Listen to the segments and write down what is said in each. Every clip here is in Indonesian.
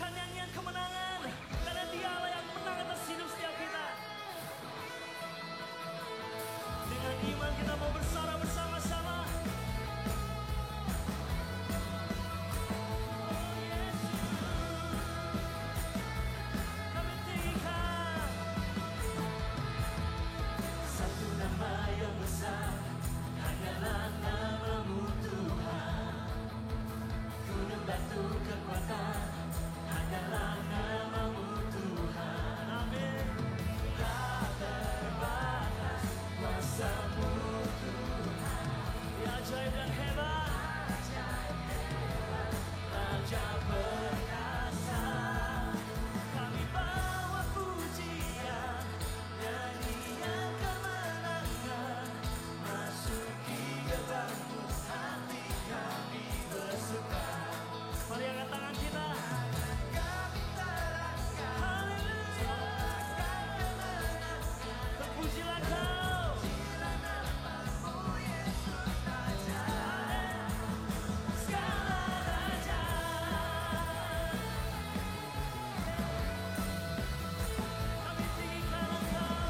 Berikan nyanyian kemenangan, karena Dialah yang menang atas hidup setiap kita. Dengan iman kita mau bersorak bersama-sama. Satu nama yang besar, hanyalah nama-Mu Tuhan. Gunung batu kekuatan, hanyalah nama-Mu Tuhan. Amin. Tak terbatas kuasa-Mu Tuhan. Ya ajaib dan hebat, Raja perkasa. Kami bawa pujian, nyanyian kemenangan. Masuki gerbang-Mu, hati kami bersuka. Mari angkat tangan kita. Haleluya. Terpujilah Kau. Segala raja. Kami tinggikan Engkau.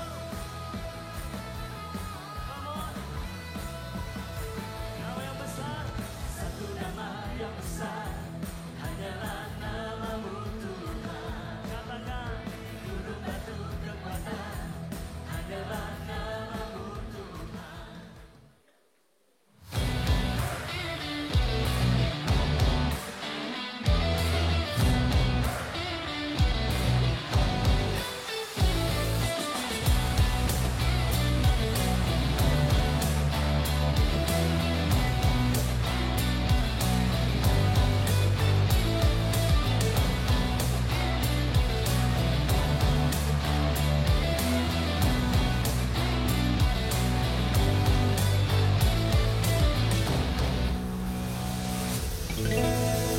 Come on. Nama yang besar. Satu nama yang besar, hanyalah nama-Mu Tuhan. Katakan, gunung batu kekuatan, hanyalah nama-Mu Tuhan.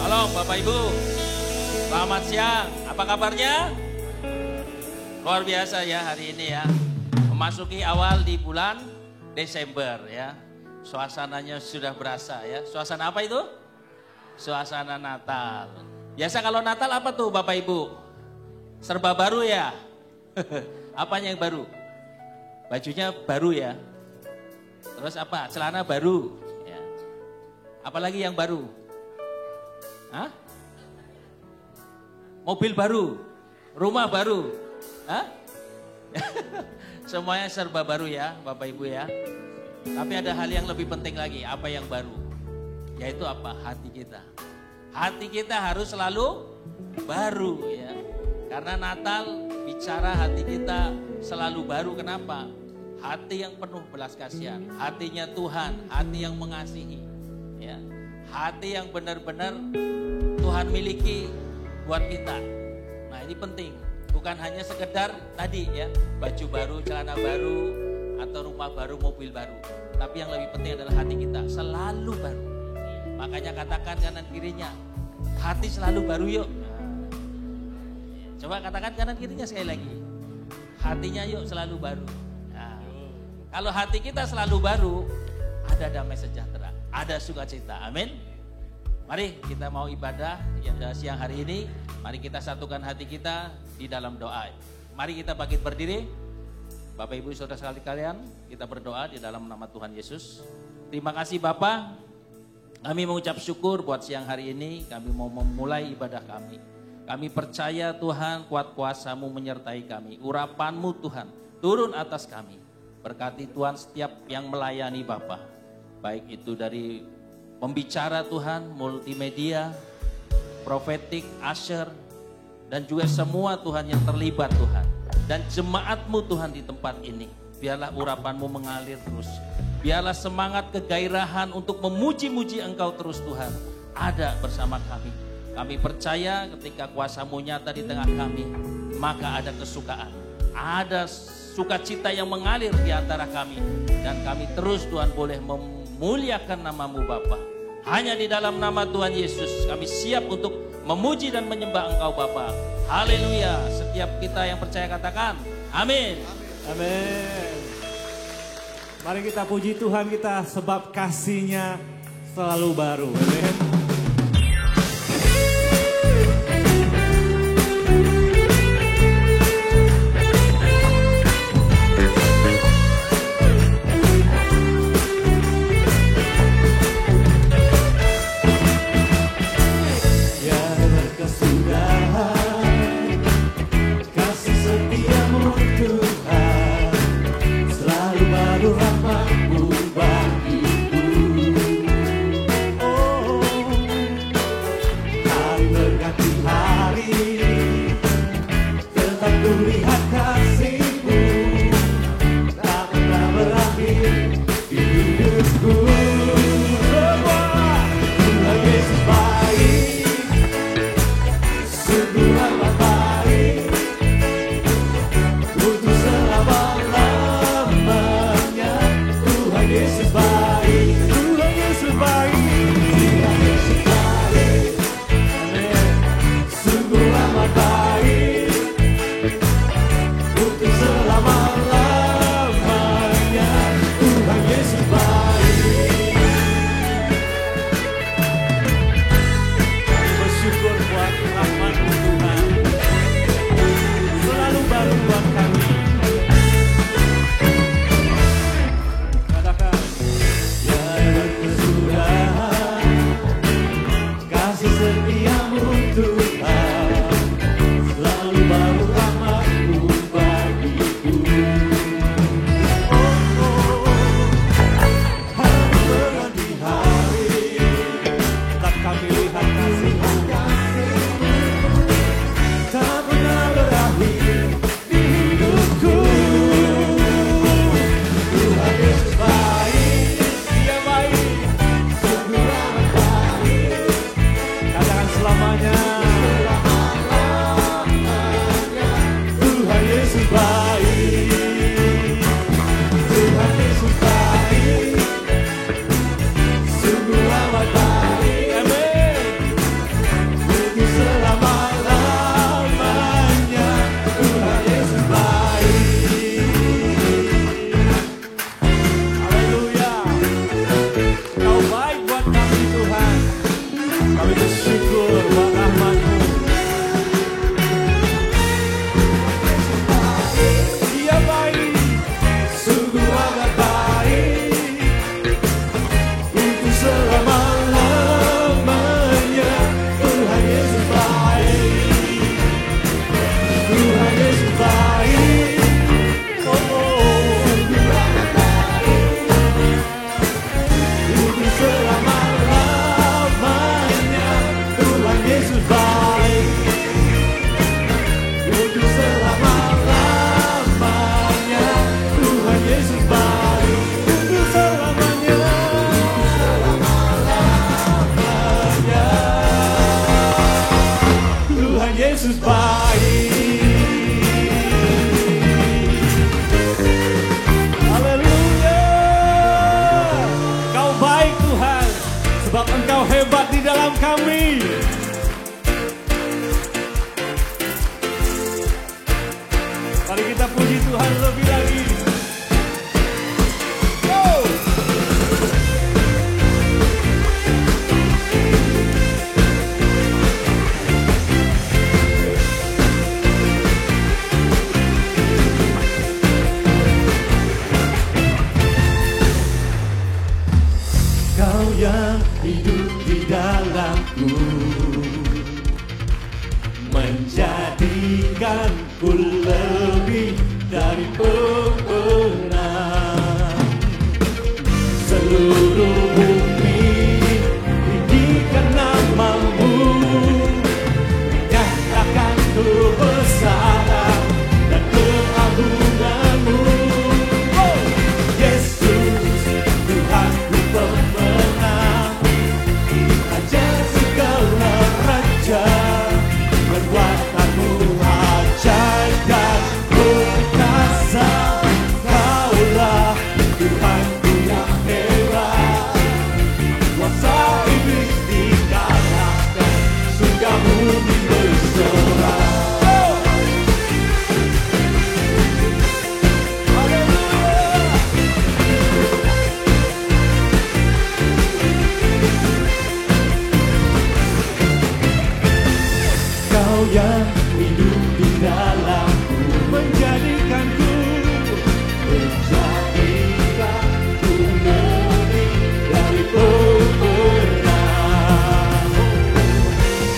Halo Bapak Ibu, selamat siang. Apa kabarnya? Luar biasa ya hari ini ya. Memasuki awal di bulan Desember ya. Suasananya sudah berasa ya. Suasana apa itu? Suasana Natal. Biasa kalau Natal apa tuh Bapak Ibu? Serba baru ya? Apanya yang baru? Bajunya baru ya? Terus apa? Celana baru ya. Apalagi yang baru? Hah? Mobil baru, rumah baru, hah? Semuanya serba baru ya, Bapak Ibu ya. Tapi ada hal yang lebih penting lagi, apa yang baru? Yaitu apa? Hati kita. Hati kita harus selalu baru ya. Karena Natal bicara hati kita selalu baru. Kenapa? Hati yang penuh belas kasihan, hatinya Tuhan, hati yang mengasihi, ya. Hati yang benar-benar Tuhan miliki buat kita. Nah ini penting, bukan hanya sekedar tadi ya, baju baru, celana baru, atau rumah baru, mobil baru. Tapi yang lebih penting adalah hati kita selalu baru. Makanya katakan kanan kirinya, hati selalu baru yuk. Coba katakan kanan kirinya sekali lagi, hatinya yuk selalu baru. Nah, kalau hati kita selalu baru, ada damai sejahtera, ada sukacita. Amin. Mari kita mau ibadah siang hari ini. Mari kita satukan hati kita di dalam doa. Mari kita bangkit berdiri. Bapak Ibu Saudara sekalian, kita berdoa di dalam nama Tuhan Yesus. Terima kasih Bapa. Kami mengucap syukur buat siang hari ini. Kami mau memulai ibadah kami. Kami percaya Tuhan kuat kuasa-Mu menyertai kami. Urapan-Mu Tuhan turun atas kami. Berkati Tuhan setiap yang melayani Bapa. Baik itu dari pembicara Tuhan, multimedia, profetik, usher, dan juga semua Tuhan yang terlibat Tuhan. Dan jemaat-Mu Tuhan di tempat ini. Biarlah urapan-Mu mengalir terus. Biarlah semangat kegairahan untuk memuji-muji Engkau terus Tuhan. Ada bersama kami. Kami percaya ketika kuasa-Mu nyata di tengah kami, maka ada kesukaan. Ada sukacita yang mengalir di antara kami. Dan kami terus Tuhan boleh memuliakan nama-Mu Bapa. Hanya di dalam nama Tuhan Yesus kami siap untuk memuji dan menyembah Engkau Bapa. Haleluya. Setiap kita yang percaya katakan amin. Amin. Mari kita puji Tuhan kita sebab kasih-Nya selalu baru. Amin. Yesus baik. Haleluya. Kau baik Tuhan, sebab Engkau hebat di dalam kami. Mari kita puji Tuhan lebih lagi. Kau yang hidup di dalamku, menjadikanku lebih dari pemenang. Seluruh bumi tinggikan namamu, nyatakan kebesaran dan keagunganmu. Oh, Yesus, Tuhanku pemenang, Raja segala raja. Perbuatanmu ajaib dan perkasa, Kaulah Tuhanku yang hebat. Kuasa iblis dikalahkan, surga bumi bersorak. Kau yang hidup di dalamku, menjadikanku lebih dari pemenang.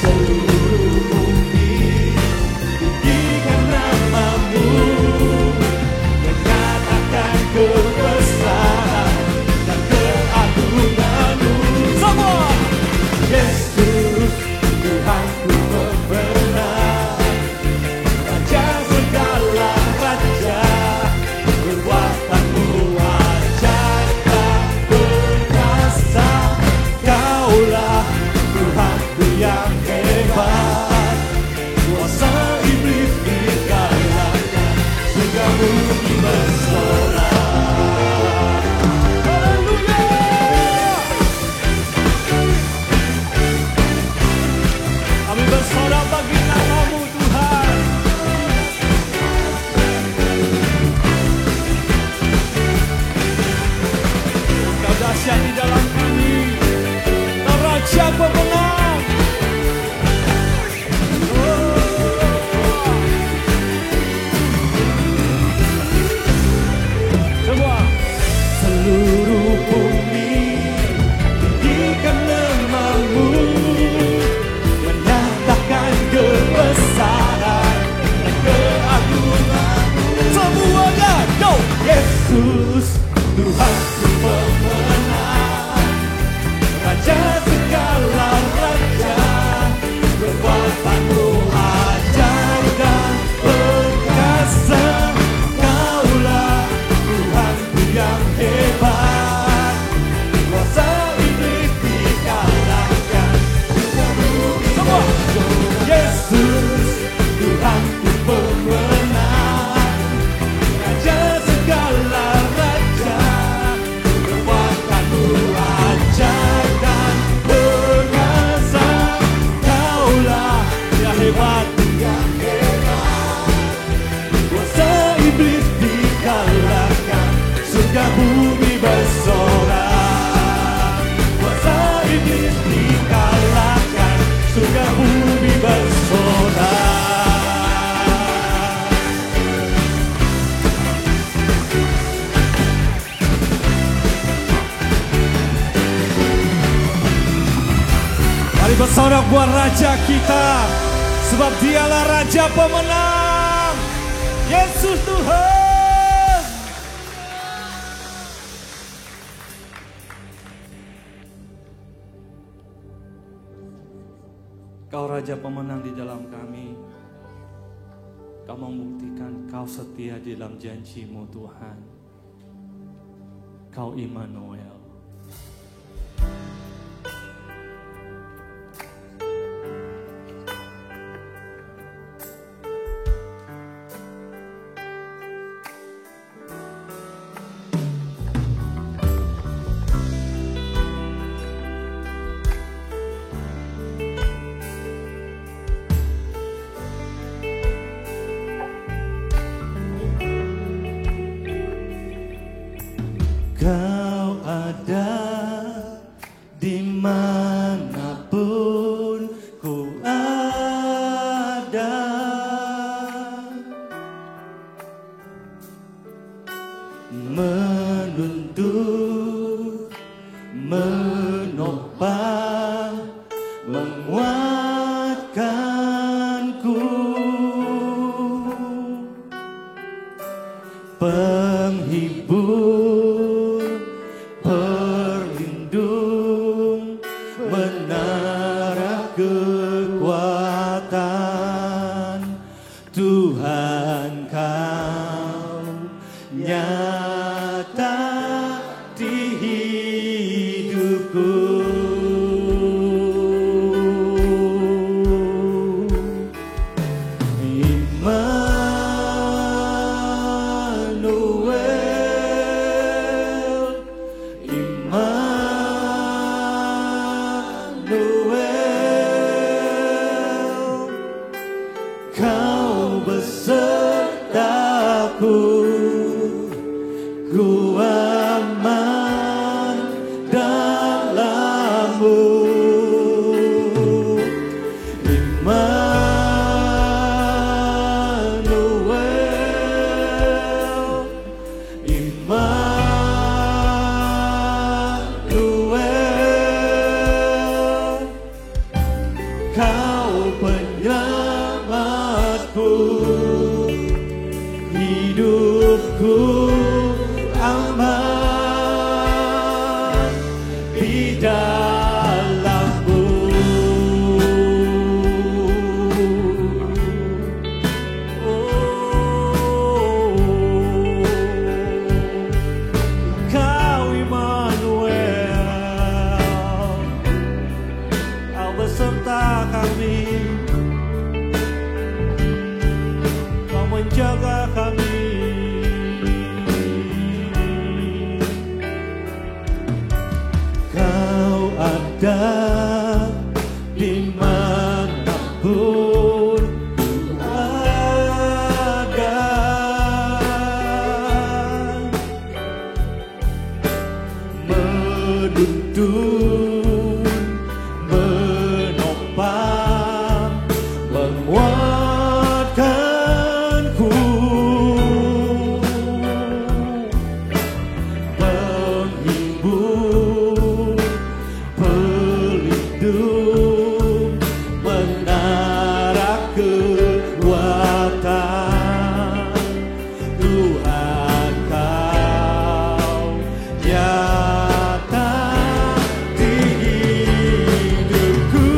Seluruh bumi tinggikan namamu, menyatakan kebesaran dan keagunganmu. Semua Yesus, Tuhanku pemenang, Raja segala raja. Perbuatanmu ajaib dan perkasa, Kaulah Tuhanku yang hebat. Kuasa iblis dikalahkan, surga bumi bersorak. Haleluya. Kami bersorak bagi namamu Tuhan. Kau dahsyat di dalam kami, Kau Raja pemenang. Semua seluruh bumi tinggikan namamu, menyatakan kebesaran dan keagunganmu. Semuanya go! Yesus, Tuhanku pemenang, Raja segala raja. Perbuatanmu ajaib dan perkasa, Kaulah Tuhanku yang hebat. Kuasa iblis dikalahkan, surga bumi bersorak. Yesus, Tuhanku pemenang, Raja segala raja. Perbuatanmu ajaib dan perkasa, Kaulah yang hebat, yang hebat. Kuasa iblis dikalahkan, surga bumi bersorak. Kuasa iblis dikalahkan, surga bumi bersorak. Mari bersorak buat Raja kita, sebab Dialah Raja pemenang. Yesus Tuhan. Kau Raja pemenang di dalam kami. Kau membuktikan Kau setia di dalam janji-Mu Tuhan. Kau Immanuel. ada dimanapun ku ada, menuntun, menopang, menguatkanku, penghibur, pelindung, menara kekuatan. Tuhan, Kau nyata di hidupku. Kau besertaku, ku aman dalam-Mu. Immanuel, Immanuel, Kau penyelamatku, hidupku aman di dalam-Mu. Oh, Kau Immanuel, Kau beserta kami, Kau menjaga kami. Kau ada dimanapun ku ada, menuntun, menopang, menguatkanku, penghibur, pelindung, menara kekuatan. Tuhan, Kau nyata di hidupku.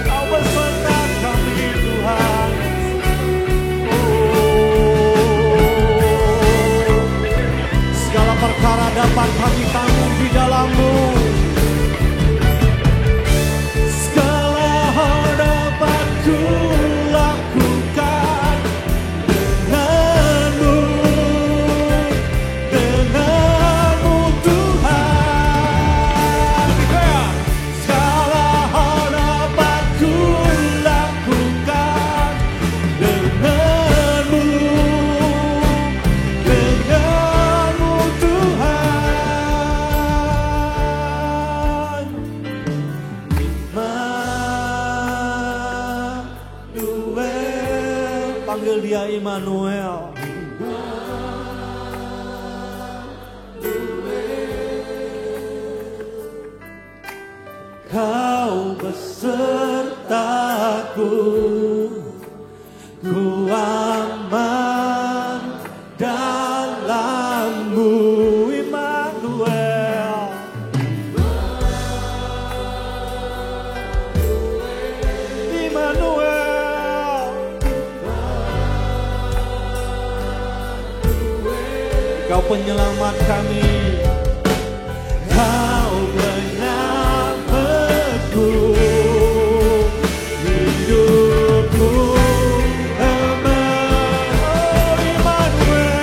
Kau beserta kami Tuhan. Panggil dia Immanuel. Kau besertaku, ku aman dalam-Mu, Immanuel. Immanuel. Kau penyelamat kami. Kau penyelamatku, hidupku aman. Oh, Immanuel,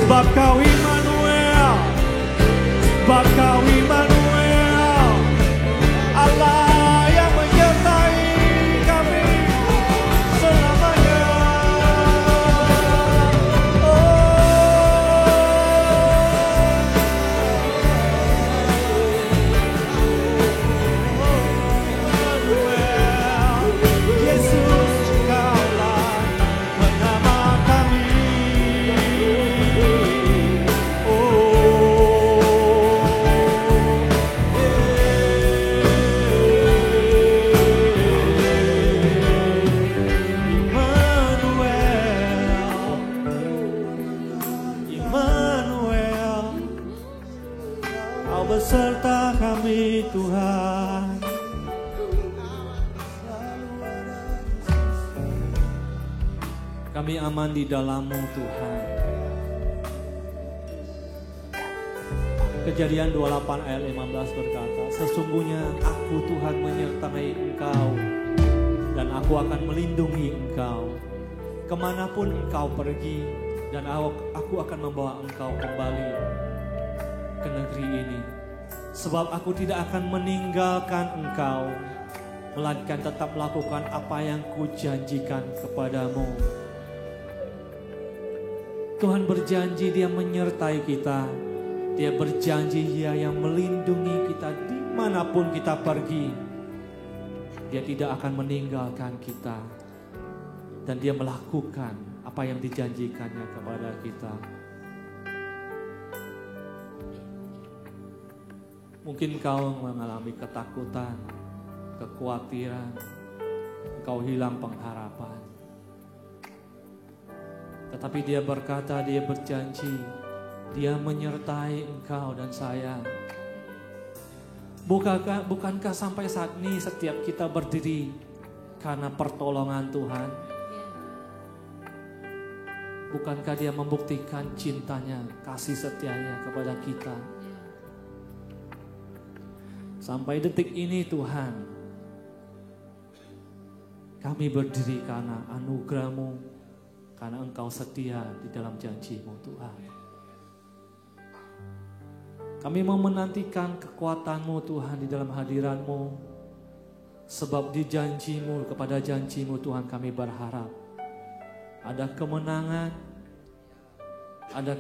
sebab Kau Immanuel, sebab Kau Immanuel, Allah yang menyertai kami selamanya. Immanuel, Yesus, Kaulah pengamat kami. Beserta kami Tuhan. Kami aman di dalam-Mu Tuhan. Kejadian 28 ayat 15 berkata, sesungguhnya aku Tuhan menyertai engkau dan aku akan melindungi engkau kemanapun engkau pergi, dan aku akan membawa engkau kembali ke negeri ini. Sebab aku tidak akan meninggalkan engkau, melainkan tetap melakukan apa yang kujanjikan kepadamu. Tuhan berjanji Dia menyertai kita. Dia berjanji Dia yang melindungi kita dimanapun kita pergi. Dia tidak akan meninggalkan kita. Dan Dia melakukan apa yang dijanjikannya kepada kita. Mungkin kau mengalami ketakutan, kekhawatiran, kau hilang pengharapan. Tetapi Dia berkata, Dia berjanji, Dia menyertai engkau dan saya. Bukankah sampai saat ini setiap kita berdiri karena pertolongan Tuhan? Bukankah Dia membuktikan cintanya, kasih setianya kepada kita? Sampai detik ini Tuhan, kami berdiri karena anugerah-Mu, karena Engkau setia di dalam janji-Mu Tuhan. Kami mau menantikan kekuatan-Mu Tuhan di dalam hadirat-Mu. Sebab di janji-Mu, kepada janji-Mu Tuhan kami berharap. Ada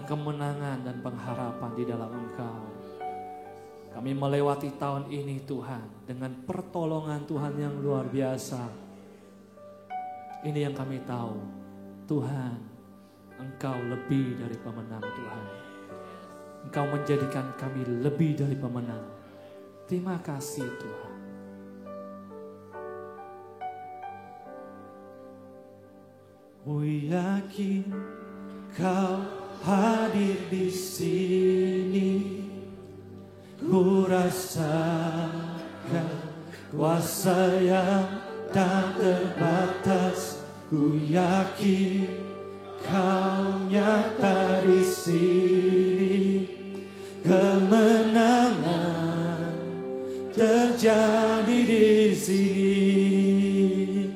kemenangan dan pengharapan di dalam Engkau. Kami melewati tahun ini Tuhan dengan pertolongan Tuhan yang luar biasa. Ini yang kami tahu, Tuhan, Engkau lebih dari pemenang Tuhan. Engkau menjadikan kami lebih dari pemenang. Terima kasih Tuhan. Ku yakin Kau hadir di sini. Ku rasakan kuasa yang tak terbatas. Ku yakin Kau nyata di sini. Kemenangan terjadi di sini.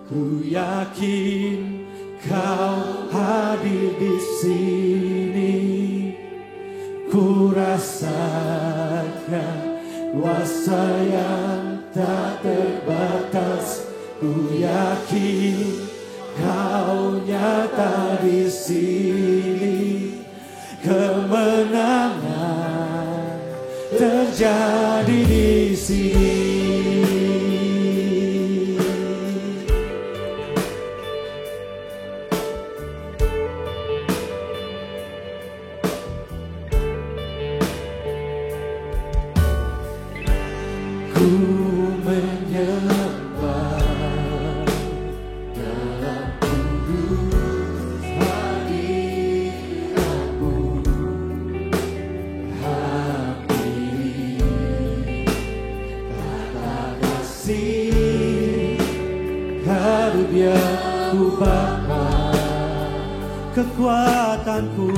Ku yakin Kau hadir di sini. Ku rasakan kuasa yang tak terbatas. Ku yakin Kau nyata di sini. Kemenangan terjadi di sini. Ku menyembah dalam kudus hadirat-Mu. Hampiri kata kasih karunia-Mu Bapa, kekuatanku.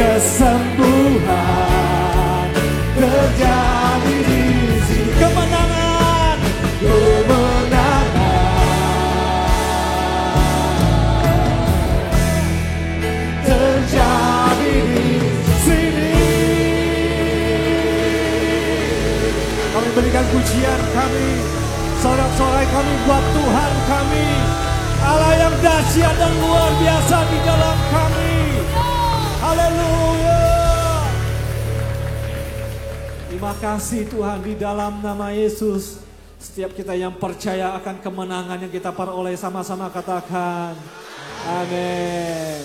Kesembuhan terjadi di sini. Kemenangan, terjadi di sini. Kami berikan pujian kami, sorak-sorai kami buat Tuhan kami, Allah yang dahsyat dan luar biasa di dalam kami. Haleluya. Terima kasih Tuhan, di dalam nama Yesus. Setiap kita yang percaya akan kemenangan yang kita peroleh, sama-sama katakan amin.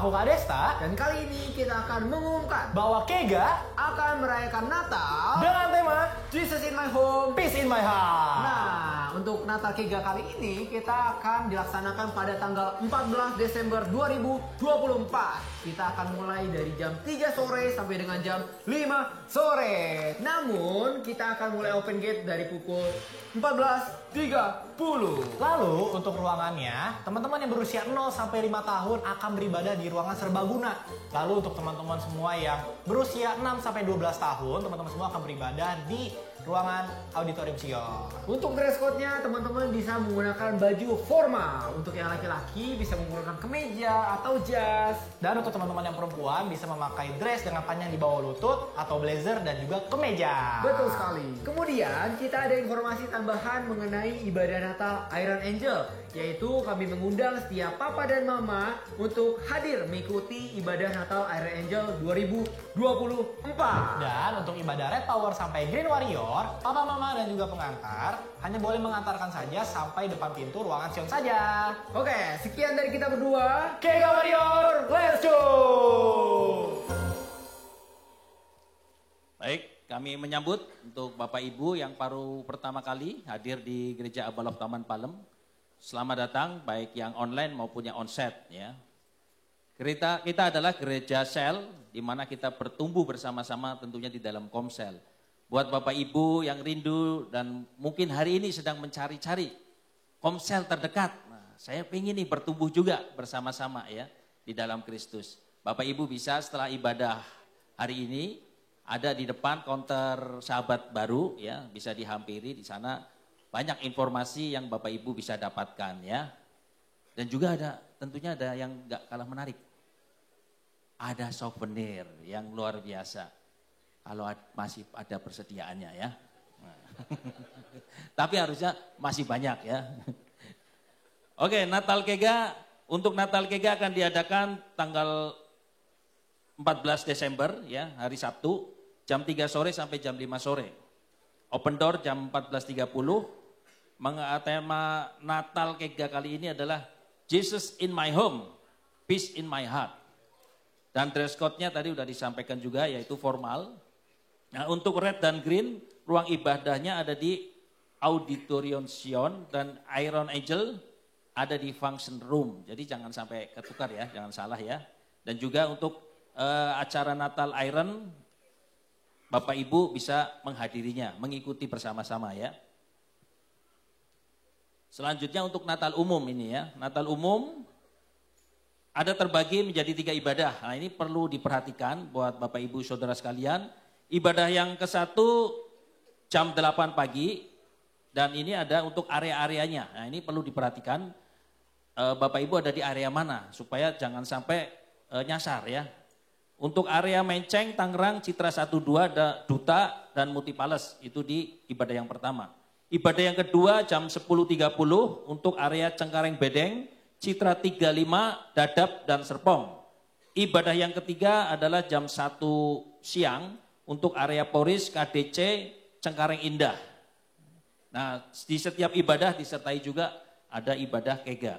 Aku Kak Desta. Dan kali ini kita akan mengumumkan Bahwa Kega akan merayakan Natal dengan tema Jesus in my home. Peace in my heart. Nah, untuk Natal Kega kali ini kita akan dilaksanakan pada tanggal 14 Desember 2024. Kita akan mulai dari jam 3 sore sampai dengan jam 5 sore. Namun, kita akan mulai open gate dari pukul 14.30. Lalu untuk ruangannya, teman-teman yang berusia 0 sampai 5 tahun akan beribadah di ruangan serbaguna. Lalu untuk teman-teman semua yang berusia 6 sampai 12 tahun, teman-teman semua akan beribadah di ruangan auditorium Sion. Untuk dress code-nya, teman-teman bisa menggunakan baju formal. Untuk yang laki-laki bisa menggunakan kemeja atau jas. Dan untuk teman-teman yang perempuan bisa memakai dress dengan panjang di bawah lutut atau blazer dan juga kemeja. Betul sekali. Kemudian kita ada informasi tambahan mengenai ibadah Natal Iron Angel, yaitu kami mengundang setiap papa dan mama untuk hadir mengikuti ibadah Natal Iron Angel 2024. Dan untuk ibadah Red Power sampai Green Warrior, papa, mama, dan juga pengantar hanya boleh mengantarkan saja sampai depan pintu ruangan Sion saja. Oke, sekian dari kita berdua. Kega Warrior, let's go! Baik, kami menyambut untuk Bapak Ibu yang baru pertama kali hadir di Gereja Abalof Taman Palem. Selamat datang baik yang online maupun yang onsite ya. Kita adalah gereja sel di mana kita bertumbuh bersama-sama tentunya di dalam komsel. Buat Bapak Ibu yang rindu dan mungkin hari ini sedang mencari-cari komsel terdekat. Nah, saya ingin nih bertumbuh juga bersama-sama ya di dalam Kristus. Bapak Ibu bisa setelah ibadah hari ini ada di depan counter Sahabat Baru ya, bisa dihampiri di sana. Banyak informasi yang Bapak Ibu bisa dapatkan ya. Dan juga tentunya ada yang gak kalah menarik. Ada souvenir yang luar biasa. Kalau masih ada persediaannya ya. Tapi harusnya masih banyak ya. Oke, Natal Kega. Untuk Natal Kega akan diadakan tanggal 14 Desember ya, hari Sabtu. Jam 3 sore sampai jam 5 sore. Open door jam 14.30. Tema Natal Kega kali ini adalah Jesus in my home, peace in my heart. Dan dress code-nya tadi udah disampaikan juga yaitu formal. Nah, untuk red dan green, ruang ibadahnya ada di Auditorium Sion dan Iron Angel ada di function room. Jadi jangan sampai ketukar ya, jangan salah ya. Dan juga untuk acara Natal Iron, Bapak Ibu bisa menghadirinya, mengikuti bersama-sama ya. Selanjutnya untuk Natal umum ini ya. Natal umum ada terbagi menjadi 3 ibadah. Nah ini perlu diperhatikan buat Bapak Ibu Saudara sekalian. Ibadah yang ke-1 jam 8 pagi dan ini ada untuk area-areanya. Nah ini perlu diperhatikan Bapak Ibu ada di area mana supaya jangan sampai nyasar ya. Untuk area Menceng, Tangerang, Citra 12, Duta dan Multipales itu di ibadah yang pertama. Ibadah yang kedua jam 10.30 untuk area Cengkareng Bedeng, Citra 35, Dadap dan Serpong. Ibadah yang ketiga adalah jam 1 siang untuk area Poris, KDC, Cengkareng Indah. Nah, di setiap ibadah disertai juga ada ibadah Kega.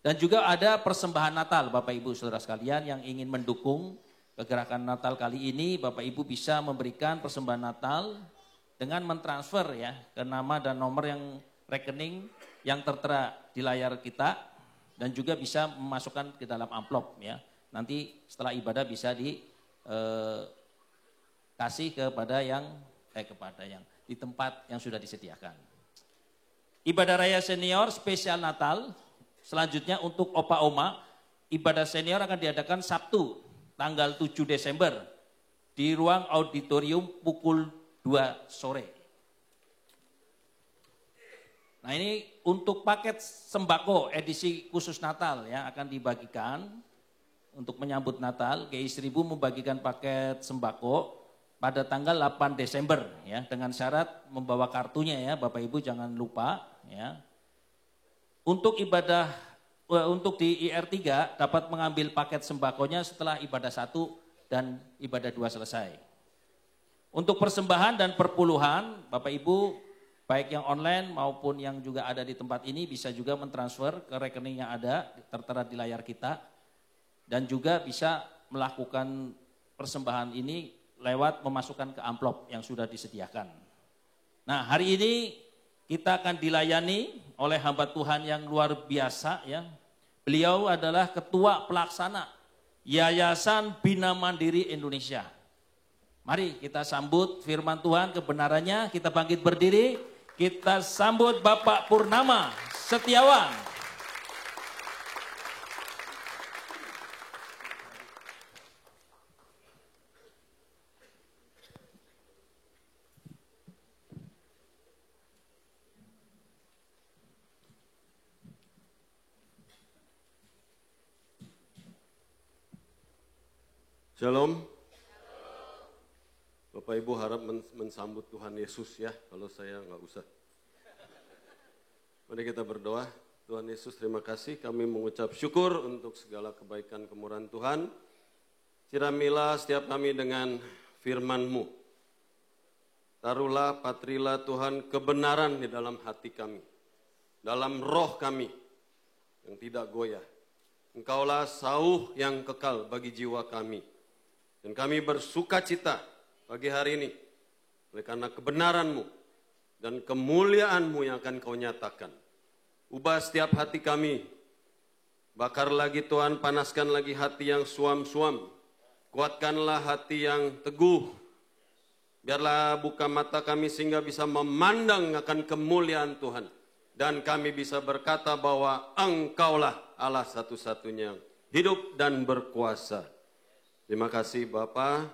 Dan juga ada persembahan Natal, Bapak Ibu Saudara sekalian yang ingin mendukung kegerakan Natal kali ini, Bapak Ibu bisa memberikan persembahan Natal dengan mentransfer ya ke nama dan nomor yang rekening yang tertera di layar kita dan juga bisa memasukkan ke dalam amplop ya. Nanti setelah ibadah bisa kasih kepada yang di tempat yang sudah disediakan. Ibadah raya senior spesial Natal. Selanjutnya untuk opa oma, ibadah senior akan diadakan Sabtu tanggal 7 Desember di ruang auditorium pukul 2 sore. Nah ini untuk paket sembako edisi khusus Natal ya akan dibagikan untuk menyambut Natal. GI 1000 membagikan paket sembako pada tanggal 8 Desember ya dengan syarat membawa kartunya ya Bapak Ibu jangan lupa ya. Untuk ibadah untuk di IR3 dapat mengambil paket sembakonya setelah ibadah 1 dan ibadah 2 selesai. Untuk persembahan dan perpuluhan Bapak Ibu baik yang online maupun yang juga ada di tempat ini bisa juga mentransfer ke rekening yang ada tertera di layar kita dan juga bisa melakukan persembahan ini lewat memasukkan ke amplop yang sudah disediakan. Nah, hari ini kita akan dilayani oleh hamba Tuhan yang luar biasa ya. Beliau adalah ketua pelaksana Yayasan Bina Mandiri Indonesia. Mari kita sambut firman Tuhan kebenarannya, kita bangkit berdiri, kita sambut Bapak Purnama Setiawan. Shalom. Bapak Ibu harap mensambut Tuhan Yesus ya, kalau saya nggak usah. Mari kita berdoa. Tuhan Yesus, terima kasih, kami mengucap syukur untuk segala kebaikan kemurahan Tuhan. Siramilah setiap kami dengan firman-Mu. Taruhlah, patrilah Tuhan kebenaran di dalam hati kami, dalam roh kami yang tidak goyah. Engkaulah sauh yang kekal bagi jiwa kami. Dan kami bersuka cita pagi hari ini oleh karena kebenaran-Mu dan kemuliaan-Mu yang akan Kau nyatakan. Ubah setiap hati kami. Bakar lagi Tuhan, panaskan lagi hati yang suam-suam. Kuatkanlah hati yang teguh. Biarlah buka mata kami sehingga bisa memandang akan kemuliaan Tuhan. Dan kami bisa berkata bahwa Engkaulah Allah satu-satunya yang hidup dan berkuasa. Terima kasih Bapa,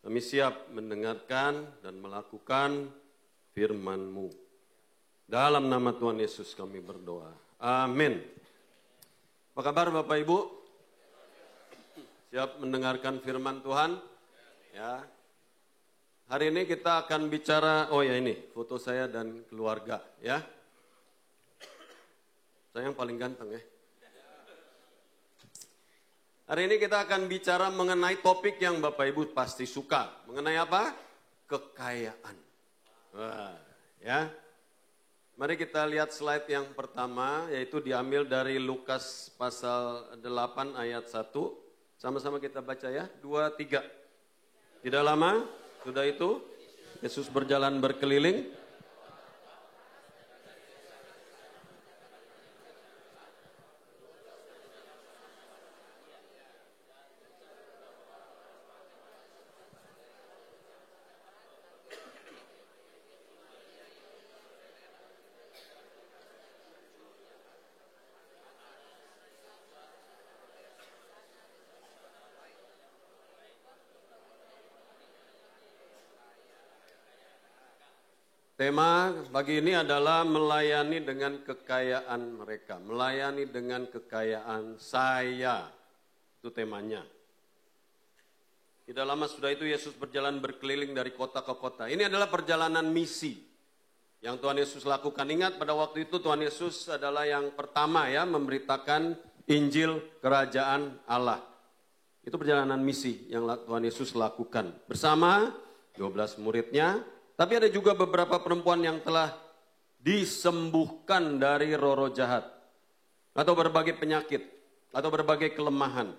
kami siap mendengarkan dan melakukan firman-Mu. Dalam nama Tuhan Yesus kami berdoa. Amin. Apa kabar Bapak Ibu? Siap mendengarkan firman Tuhan? Ya. Hari ini kita akan bicara, oh ya ini foto saya dan keluarga ya. Saya yang paling ganteng ya. Hari ini kita akan bicara mengenai topik yang Bapak Ibu pasti suka. Mengenai apa? Kekayaan. Wah, ya. Mari kita lihat slide yang pertama, yaitu diambil dari Lukas pasal 8 ayat 1. Sama-sama kita baca ya, 2, 3. Tidak lama, sudah itu, Yesus berjalan berkeliling. Tema pagi ini adalah melayani dengan kekayaan mereka. Melayani dengan kekayaan saya. Itu temanya. Tidak lama sudah itu Yesus berjalan berkeliling dari kota ke kota. Ini adalah perjalanan misi yang Tuhan Yesus lakukan. Ingat pada waktu itu Tuhan Yesus adalah yang pertama ya memberitakan Injil Kerajaan Allah. Itu perjalanan misi yang Tuhan Yesus lakukan. Bersama 12 muridnya. Tapi ada juga beberapa perempuan yang telah disembuhkan dari roh-roh jahat. Atau berbagai penyakit. Atau berbagai kelemahan.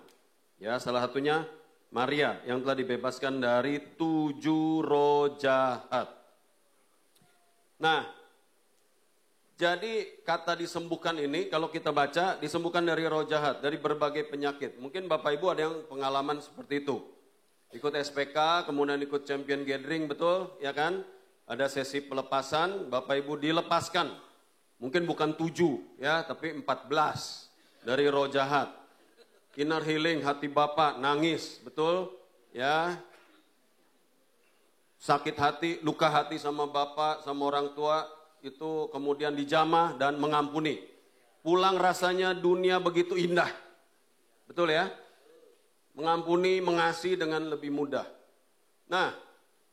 Ya, salah satunya Maria yang telah dibebaskan dari 7 roh jahat. Nah, jadi kata disembuhkan ini kalau kita baca disembuhkan dari roh jahat, dari berbagai penyakit. Mungkin Bapak Ibu ada yang pengalaman seperti itu. Ikut SPK, kemudian ikut champion gathering, betul ya kan? Ada sesi pelepasan, Bapak Ibu dilepaskan. Mungkin bukan 7 ya, tapi 14 dari roh jahat. Inner healing, hati Bapak nangis, betul ya? Sakit hati, luka hati sama Bapak, sama orang tua, itu kemudian dijamah dan mengampuni. Pulang rasanya dunia begitu indah. Betul ya? Mengampuni, mengasihi dengan lebih mudah. Nah,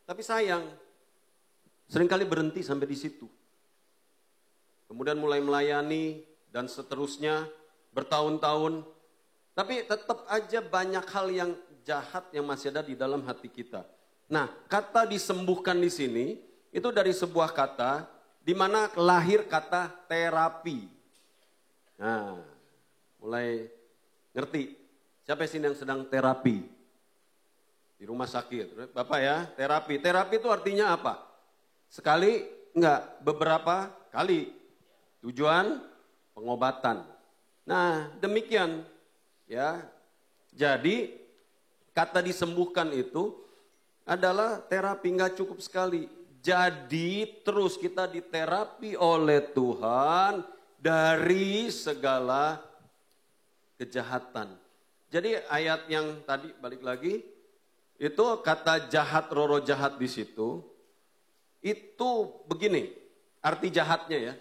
tapi sayang, seringkali berhenti sampai di situ. Kemudian mulai melayani dan seterusnya bertahun-tahun. Tapi tetap aja banyak hal yang jahat yang masih ada di dalam hati kita. Nah, kata disembuhkan di sini itu dari sebuah kata di mana lahir kata terapi. Nah, mulai ngerti. Siapa sini yang sedang terapi? Di rumah sakit. Bapak ya, terapi. Terapi itu artinya apa? Sekali, enggak, beberapa kali. Tujuan pengobatan. Nah, demikian ya. Jadi kata disembuhkan itu adalah terapi, enggak cukup sekali. Jadi terus kita diterapi oleh Tuhan dari segala kejahatan. Jadi ayat yang tadi balik lagi, itu kata jahat, roh jahat di situ, itu begini, arti jahatnya ya.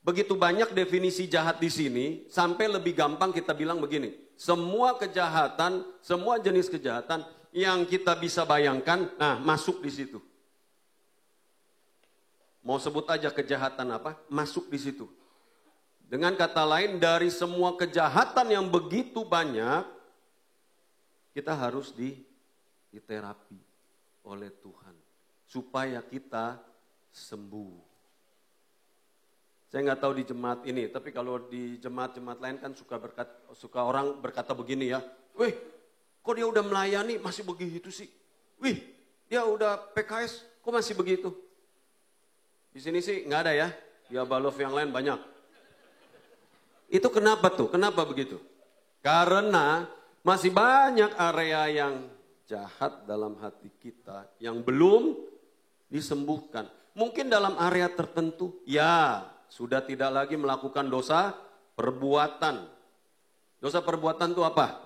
Begitu banyak definisi jahat di sini, sampai lebih gampang kita bilang begini, semua kejahatan, semua jenis kejahatan yang kita bisa bayangkan, nah masuk di situ. Mau sebut aja kejahatan apa, masuk di situ. Dengan kata lain, dari semua kejahatan yang begitu banyak, kita harus diterapi oleh Tuhan. Supaya kita sembuh. Saya nggak tahu di jemaat ini, tapi kalau di jemaat-jemaat lain kan suka orang berkata begini ya, wih, kok dia udah melayani masih begitu sih? Wih, dia udah PKS, kok masih begitu? Di sini sih nggak ada ya, di Abalov yang lain banyak. Itu kenapa tuh? Kenapa begitu? Karena masih banyak area yang jahat dalam hati kita yang belum disembuhkan. Mungkin dalam area tertentu, ya sudah tidak lagi melakukan dosa perbuatan. Dosa perbuatan itu apa?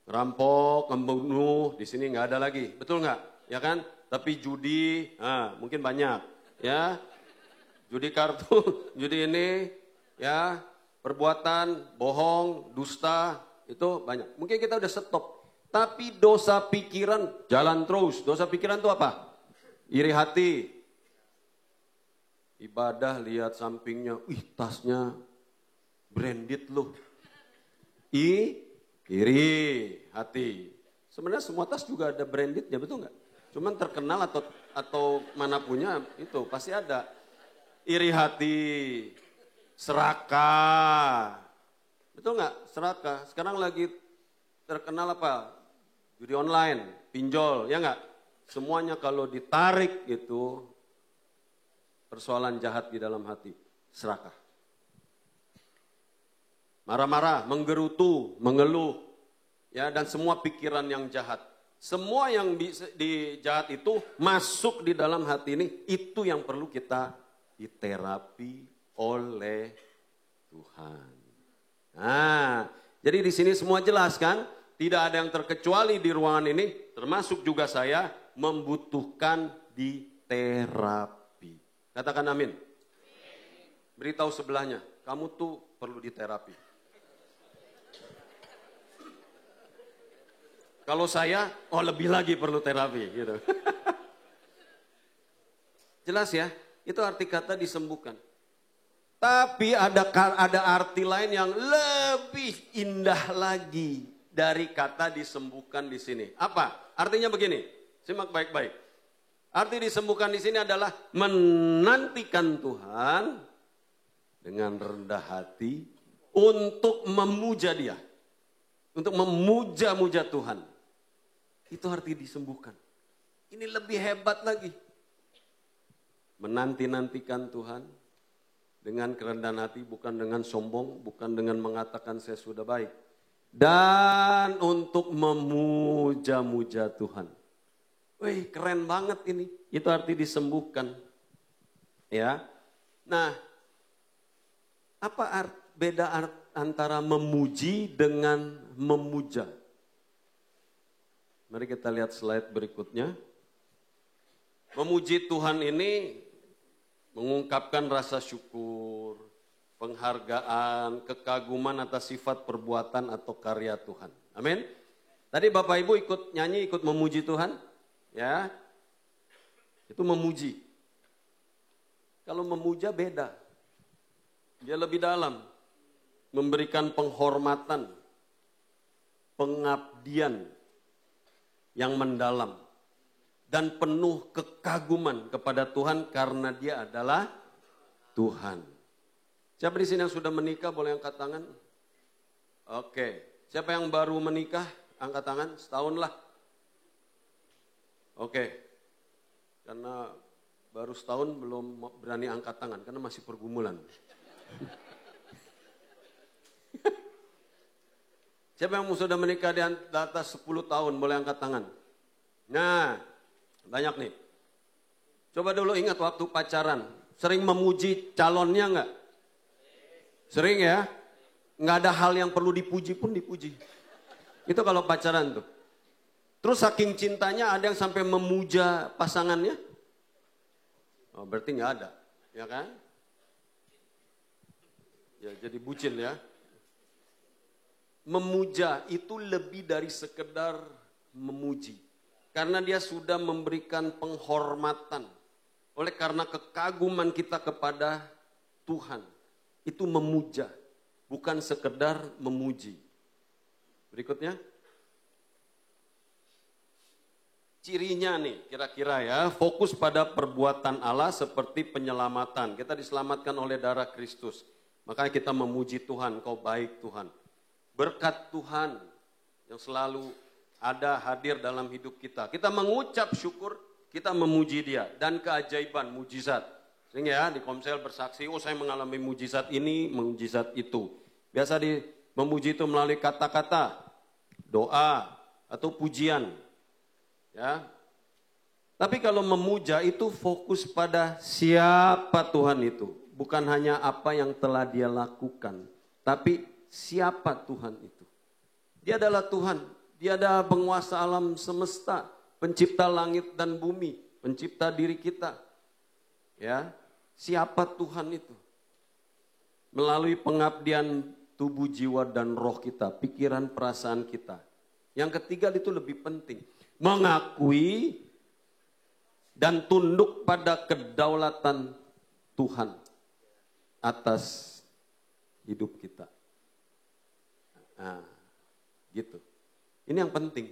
Rampok, membunuh, di sini nggak ada lagi, betul nggak? Ya kan? Tapi judi, mungkin banyak. Ya, judi kartu, judi ini, ya, perbuatan, bohong, dusta, itu banyak. Mungkin kita udah stop. Tapi dosa pikiran jalan terus. Dosa pikiran itu apa? Iri hati. Ibadah lihat sampingnya, tasnya branded loh. Iri hati. Sebenarnya semua tas juga ada brandednya, betul nggak? Cuman terkenal atau mana punya itu pasti ada. Iri hati, serakah. Betul nggak? Serakah. Sekarang lagi terkenal apa? Judi online, pinjol, ya nggak? Semuanya kalau ditarik itu persoalan jahat di dalam hati, serakah. Marah-marah, menggerutu, mengeluh, ya, dan semua pikiran yang jahat. Semua yang di jahat itu masuk di dalam hati ini, itu yang perlu kita diterapi oleh Tuhan. Nah, jadi di sini semua jelas kan? Tidak ada yang terkecuali di ruangan ini, termasuk juga saya, membutuhkan diterapi. Katakan amin. Beritahu sebelahnya, kamu tuh perlu diterapi. Kalau saya, lebih lagi perlu terapi gitu. Jelas ya, itu arti kata disembuhkan. Tapi ada arti lain yang lebih indah lagi dari kata disembuhkan di sini. Apa? Artinya begini, simak baik-baik. Arti disembuhkan di sini adalah menantikan Tuhan dengan rendah hati untuk memuja Dia. Untuk memuja-muja Tuhan. Itu arti disembuhkan. Ini lebih hebat lagi. Menanti-nantikan Tuhan dengan kerendahan hati, bukan dengan sombong, bukan dengan mengatakan saya sudah baik. Dan untuk memuja-muja Tuhan. Wih, keren banget ini. Itu arti disembuhkan. Ya. Nah, apa beda antara memuji dengan memuja? Mari kita lihat slide berikutnya. Memuji Tuhan ini mengungkapkan rasa syukur, penghargaan, kekaguman atas sifat perbuatan atau karya Tuhan. Amin. Tadi Bapak Ibu ikut nyanyi, ikut memuji Tuhan. Ya, itu memuji. Kalau memuja beda. Dia lebih dalam. Memberikan penghormatan, pengabdian yang mendalam. Dan penuh kekaguman kepada Tuhan karena Dia adalah Tuhan. Siapa di sini yang sudah menikah boleh angkat tangan? Oke. Siapa yang baru menikah? Angkat tangan, setahun lah. Oke. Karena baru setahun belum berani angkat tangan, karena masih pergumulan. Siapa yang sudah menikah di atas 10 tahun boleh angkat tangan? Nah, banyak nih. Coba dulu ingat waktu pacaran, sering memuji calonnya enggak? Sering ya? Enggak ada hal yang perlu dipuji pun dipuji. Itu kalau pacaran tuh. Terus saking cintanya ada yang sampai memuja pasangannya? Oh, berarti enggak ada, ya kan? Ya, jadi bucin ya. Memuja itu lebih dari sekedar memuji. Karena dia sudah memberikan penghormatan. Oleh karena kekaguman kita kepada Tuhan. Itu memuja. Bukan sekedar memuji. Berikutnya. Cirinya nih kira-kira ya. Fokus pada perbuatan Allah seperti penyelamatan. Kita diselamatkan oleh darah Kristus. Makanya kita memuji Tuhan. Kau baik Tuhan. Berkat Tuhan yang selalu ada hadir dalam hidup kita. Kita mengucap syukur, kita memuji dia. Dan keajaiban, mujizat. Sehingga ya di Komsel bersaksi, oh saya mengalami mujizat ini, mujizat itu. Biasa memuji itu melalui kata-kata, doa, atau pujian. Ya. Tapi kalau memuja itu fokus pada siapa Tuhan itu. Bukan hanya apa yang telah dia lakukan. Tapi siapa Tuhan itu? Dia adalah Tuhan. Dia adalah penguasa alam semesta, pencipta langit dan bumi, pencipta diri kita. Ya, siapa Tuhan itu? Melalui pengabdian tubuh, jiwa dan roh kita, pikiran, perasaan kita. Yang ketiga itu lebih penting, mengakui dan tunduk pada kedaulatan Tuhan atas hidup kita. Nah, gitu. Ini yang penting.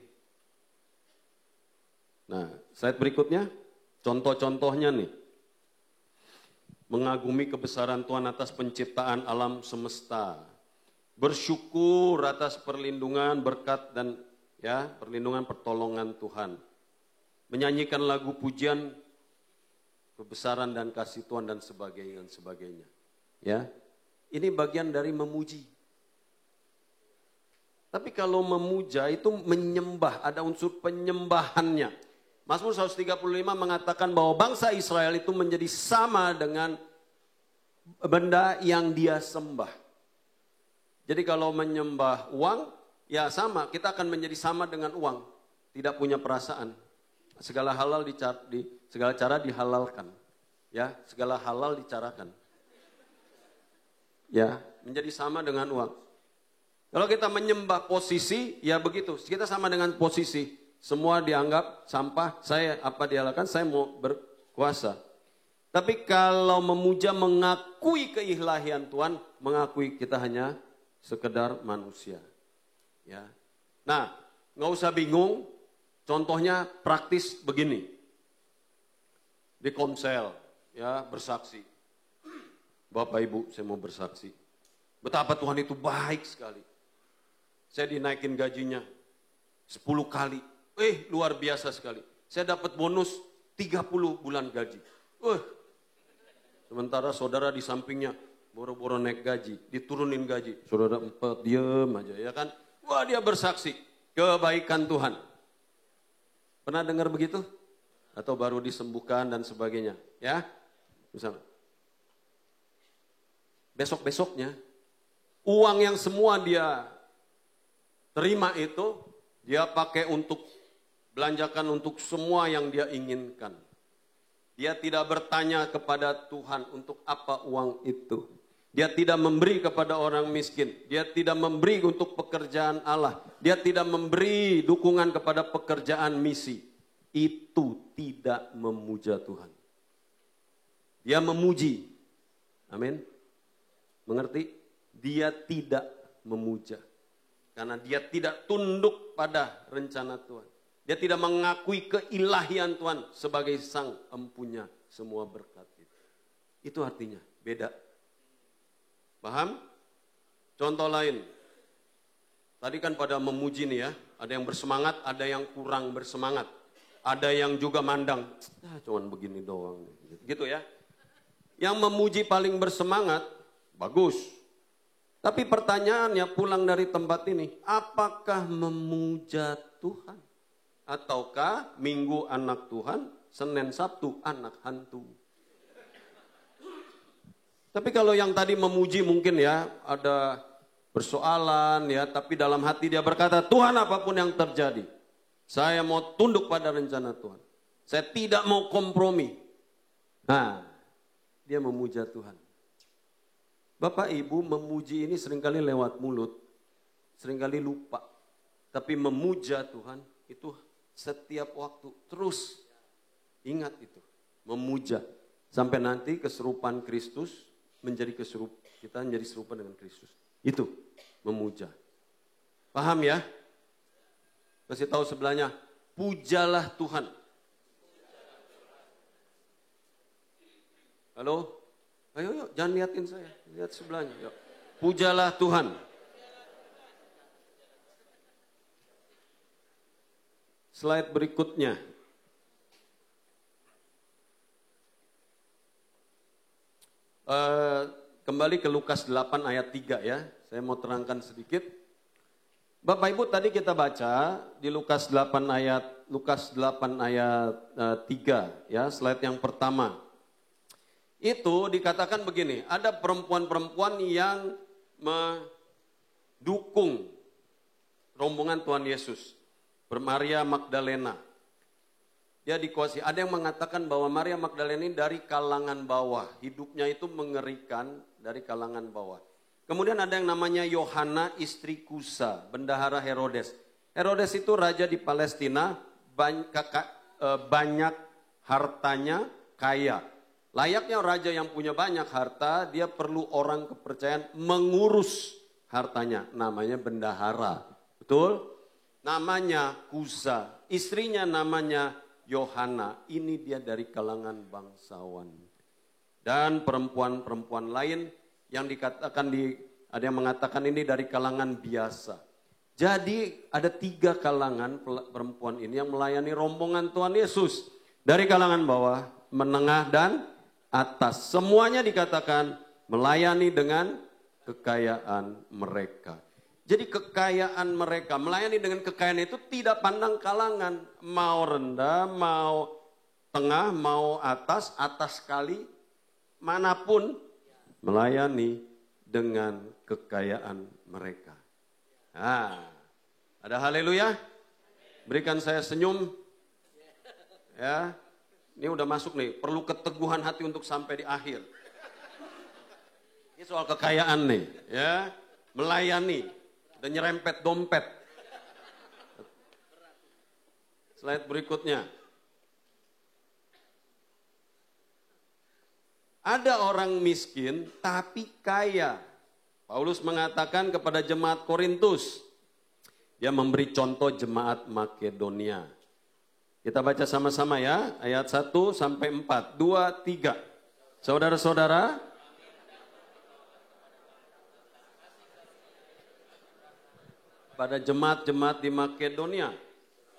Nah, slide berikutnya, contoh-contohnya nih. Mengagumi kebesaran Tuhan atas penciptaan alam semesta. Bersyukur atas perlindungan, berkat dan ya, perlindungan pertolongan Tuhan. Menyanyikan lagu pujian kebesaran dan kasih Tuhan dan sebagainya. Ya. Ini bagian dari memuji. Tapi kalau memuja itu menyembah, ada unsur penyembahannya. Mazmur 135 mengatakan bahwa bangsa Israel itu menjadi sama dengan benda yang dia sembah. Jadi kalau menyembah uang, ya sama, kita akan menjadi sama dengan uang. Tidak punya perasaan. Segala halal segala cara dihalalkan. Ya, segala halal dicarakan. Ya, menjadi sama dengan uang. Kalau kita menyembah posisi, ya begitu. Kita sama dengan posisi. Semua dianggap sampah, saya apa dia lakukan, saya mau berkuasa. Tapi kalau memuja, mengakui keilahian Tuhan, mengakui kita hanya sekedar manusia. Ya. Nah, nggak usah bingung, contohnya praktis begini. Di Komsel, ya bersaksi. Bapak Ibu, saya mau bersaksi. Betapa Tuhan itu baik sekali. Saya dinaikin gajinya 10 kali. Luar biasa sekali. Saya dapat bonus 30 bulan gaji. Sementara saudara di sampingnya boro-boro naik gaji, diturunin gaji. Saudara 4 diem aja ya kan. Wah, dia bersaksi kebaikan Tuhan. Pernah dengar begitu? Atau baru disembuhkan dan sebagainya, ya? Misalnya. Besok-besoknya uang yang semua dia terima itu, dia pakai untuk belanjakan untuk semua yang dia inginkan. Dia tidak bertanya kepada Tuhan untuk apa uang itu. Dia tidak memberi kepada orang miskin. Dia tidak memberi untuk pekerjaan Allah. Dia tidak memberi dukungan kepada pekerjaan misi. Itu tidak memuja Tuhan. Dia memuji. Amin. Mengerti? Dia tidak memuja. Karena dia tidak tunduk pada rencana Tuhan. Dia tidak mengakui keilahian Tuhan sebagai sang empunya semua berkat itu. Itu artinya beda. Paham? Contoh lain. Tadi kan pada memuji nih ya, ada yang bersemangat, ada yang kurang bersemangat. Ada yang juga mandang, cuman begini doang. Gitu ya. Yang memuji paling bersemangat, bagus. Tapi pertanyaannya pulang dari tempat ini, apakah memuja Tuhan? Ataukah Minggu anak Tuhan, Senin Sabtu anak hantu? Tapi kalau yang tadi memuji mungkin ya, ada persoalan ya, tapi dalam hati dia berkata, Tuhan apapun yang terjadi, saya mau tunduk pada rencana Tuhan. Saya tidak mau kompromi. Nah, dia memuja Tuhan. Bapak Ibu memuji ini seringkali lewat mulut, seringkali lupa. Tapi memuja Tuhan itu setiap waktu, terus ingat itu. Memuja, sampai nanti keserupan Kristus kita menjadi serupa dengan Kristus. Itu memuja. Paham ya? Kasih tahu sebelahnya, pujalah Tuhan. Halo? Ayo yuk, jangan liatin saya, lihat sebelahnya. Yuk. Pujalah Tuhan. Slide berikutnya. Kembali ke Lukas 8 ayat 3 ya. Saya mau terangkan sedikit. Bapak Ibu tadi kita baca di Lukas 8 ayat 3 ya, slide yang pertama. Itu dikatakan begini, ada perempuan-perempuan yang mendukung rombongan Tuhan Yesus. Maria Magdalena. Dia dikuasai. Ada yang mengatakan bahwa Maria Magdalena ini dari kalangan bawah. Hidupnya itu mengerikan dari kalangan bawah. Kemudian ada yang namanya Yohana istri Kusa, bendahara Herodes. Herodes itu raja di Palestina, banyak hartanya, kaya. Layaknya raja yang punya banyak harta, dia perlu orang kepercayaan mengurus hartanya. Namanya bendahara. Betul? Namanya Kusa. Istrinya namanya Yohana. Ini dia dari kalangan bangsawan. Dan perempuan-perempuan lain yang dikatakan ada yang mengatakan ini dari kalangan biasa. Jadi ada 3 kalangan perempuan ini yang melayani rombongan Tuhan Yesus. Dari kalangan bawah, menengah, dan atas. Semuanya dikatakan melayani dengan kekayaan mereka. Jadi kekayaan mereka, melayani dengan kekayaan itu tidak pandang kalangan. Mau rendah, mau tengah, mau atas sekali, manapun melayani dengan kekayaan mereka. Nah, ada haleluya? Berikan saya senyum. Ya. Ini udah masuk nih, perlu keteguhan hati untuk sampai di akhir. Ini soal kekayaan nih, ya. Melayani dan nyerempet dompet. Slide berikutnya. Ada orang miskin tapi kaya. Paulus mengatakan kepada jemaat Korintus. Dia memberi contoh jemaat Makedonia. Kita baca sama-sama ya, ayat 1 sampai 4, 2, 3. Saudara-saudara, pada jemaat-jemaat di Makedonia,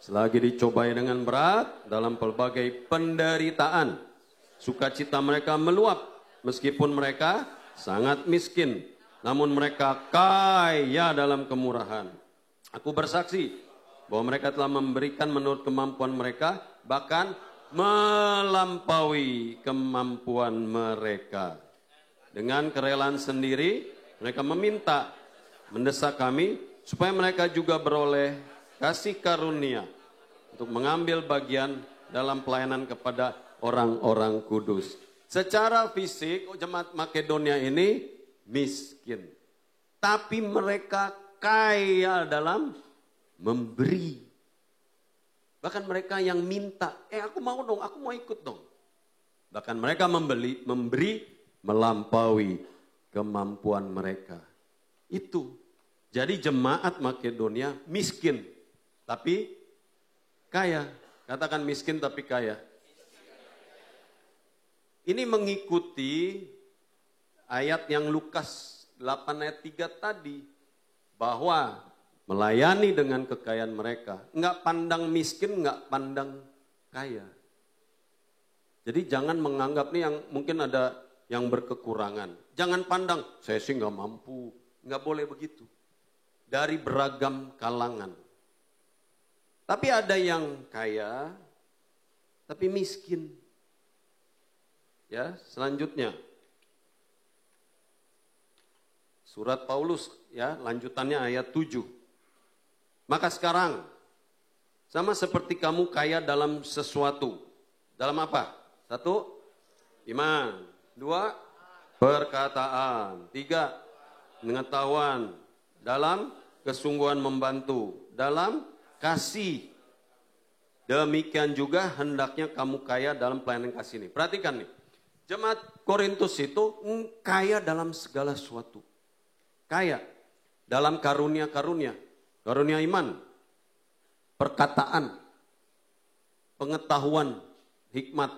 selagi dicobai dengan berat dalam pelbagai penderitaan, sukacita mereka meluap, meskipun mereka sangat miskin, namun mereka kaya dalam kemurahan. Aku bersaksi bahwa mereka telah memberikan menurut kemampuan mereka, bahkan melampaui kemampuan mereka. Dengan kerelaan sendiri, mereka mendesak kami, supaya mereka juga beroleh kasih karunia untuk mengambil bagian dalam pelayanan kepada orang-orang kudus. Secara fisik, jemaat Makedonia ini miskin. Tapi mereka kaya dalam memberi. Bahkan mereka yang minta, aku mau dong, aku mau ikut dong. Bahkan mereka memberi melampaui kemampuan mereka. Itu. Jadi jemaat Makedonia miskin, tapi kaya. Katakan miskin tapi kaya. Ini mengikuti ayat yang Lukas 8 ayat 3 tadi. Bahwa melayani dengan kekayaan mereka. Enggak pandang miskin, enggak pandang kaya. Jadi jangan menganggap nih yang mungkin ada yang berkekurangan. Jangan pandang, saya sih enggak mampu. Enggak boleh begitu. Dari beragam kalangan. Tapi ada yang kaya, tapi miskin. Ya, selanjutnya. Surat Paulus, ya, lanjutannya ayat 7. Maka sekarang, sama seperti kamu kaya dalam sesuatu. Dalam apa? 1, iman. 2, perkataan. 3, pengetahuan. Dalam kesungguhan membantu. Dalam kasih. Demikian juga hendaknya kamu kaya dalam pelayanan kasih ini. Perhatikan nih. Jemaat Korintus itu kaya dalam segala sesuatu. Kaya dalam karunia-karunia. Karunia iman. Perkataan. Pengetahuan. Hikmat.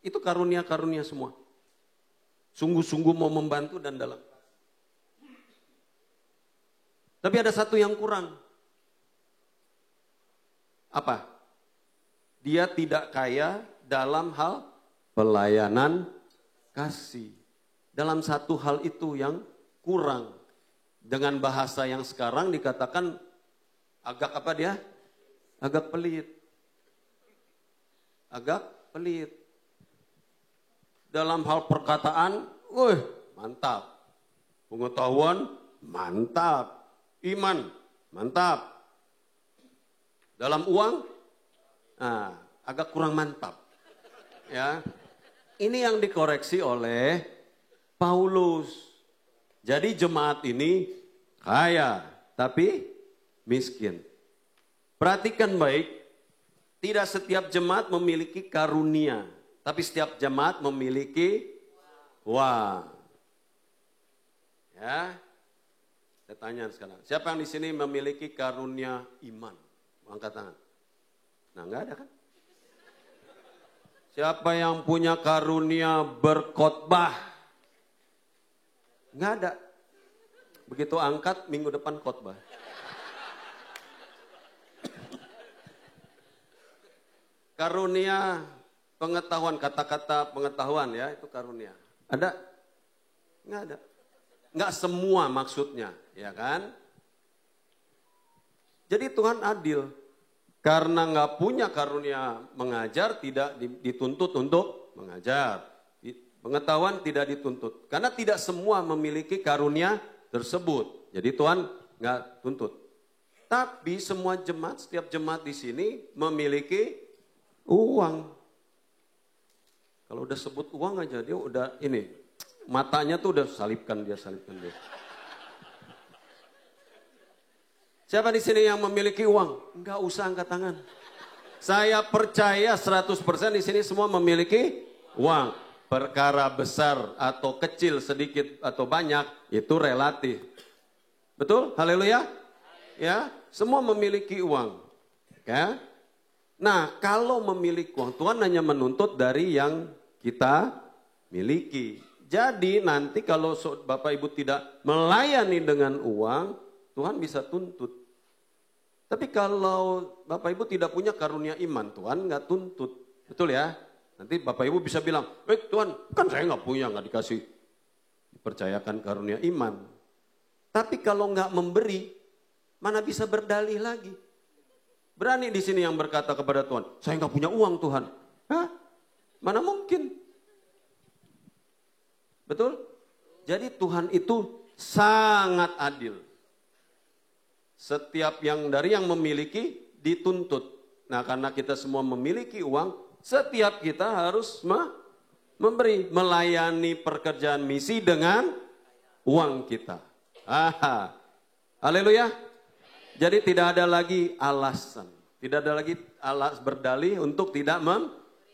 Itu karunia-karunia semua. Sungguh-sungguh mau membantu dan dalam. Tapi ada satu yang kurang. Apa? Dia tidak kaya dalam hal pelayanan kasih. Dalam satu hal itu yang kurang. Dengan bahasa yang sekarang dikatakan agak apa dia? Agak pelit. Agak pelit. Dalam hal perkataan, mantap. Pengetahuan, mantap. Iman, mantap. Dalam uang, agak kurang mantap. Ya, ini yang dikoreksi oleh Paulus. Jadi jemaat ini kaya, tapi miskin. Perhatikan baik, tidak setiap jemaat memiliki karunia, tapi setiap jemaat memiliki uang. Ya, saya tanya sekarang, siapa yang di sini memiliki karunia iman? Angkat tangan. Nah, enggak ada kan? Siapa yang punya karunia berkhotbah? Enggak ada. Begitu angkat, minggu depan khotbah. Karunia pengetahuan, kata-kata pengetahuan ya, itu karunia. Ada? Enggak ada. Enggak semua maksudnya, ya kan? Jadi Tuhan adil. Karena enggak punya karunia mengajar, tidak dituntut untuk mengajar. Pengetahuan tidak dituntut. Karena tidak semua memiliki karunia tersebut. Jadi Tuhan enggak tuntut. Tapi semua jemaat, setiap jemaat di sini memiliki uang. Kalau udah sebut uang aja dia udah ini. Matanya tuh udah salibkan dia. Siapa di sini yang memiliki uang? Enggak usah angkat tangan. Saya percaya 100% di sini semua memiliki uang. Perkara besar atau kecil, sedikit atau banyak, itu relatif. Betul? Haleluya? Ya, semua memiliki uang. Ya. Nah, kalau memiliki uang, Tuhan hanya menuntut dari yang kita miliki. Jadi nanti kalau Bapak Ibu tidak melayani dengan uang, Tuhan bisa tuntut. Tapi kalau Bapak Ibu tidak punya karunia iman, Tuhan nggak tuntut. Betul ya? Nanti Bapak Ibu bisa bilang, Tuhan kan saya nggak punya, nggak dikasih. Dipercayakan karunia iman. Tapi kalau nggak memberi, mana bisa berdalih lagi? Berani di sini yang berkata kepada Tuhan, saya nggak punya uang Tuhan. Hah? Mana mungkin? Betul? Jadi Tuhan itu sangat adil. Setiap yang dari yang memiliki dituntut. Nah, karena kita semua memiliki uang, setiap kita harus memberi, melayani pekerjaan misi dengan uang kita. Haleluya. Jadi tidak ada lagi alasan, tidak ada lagi berdalih untuk tidak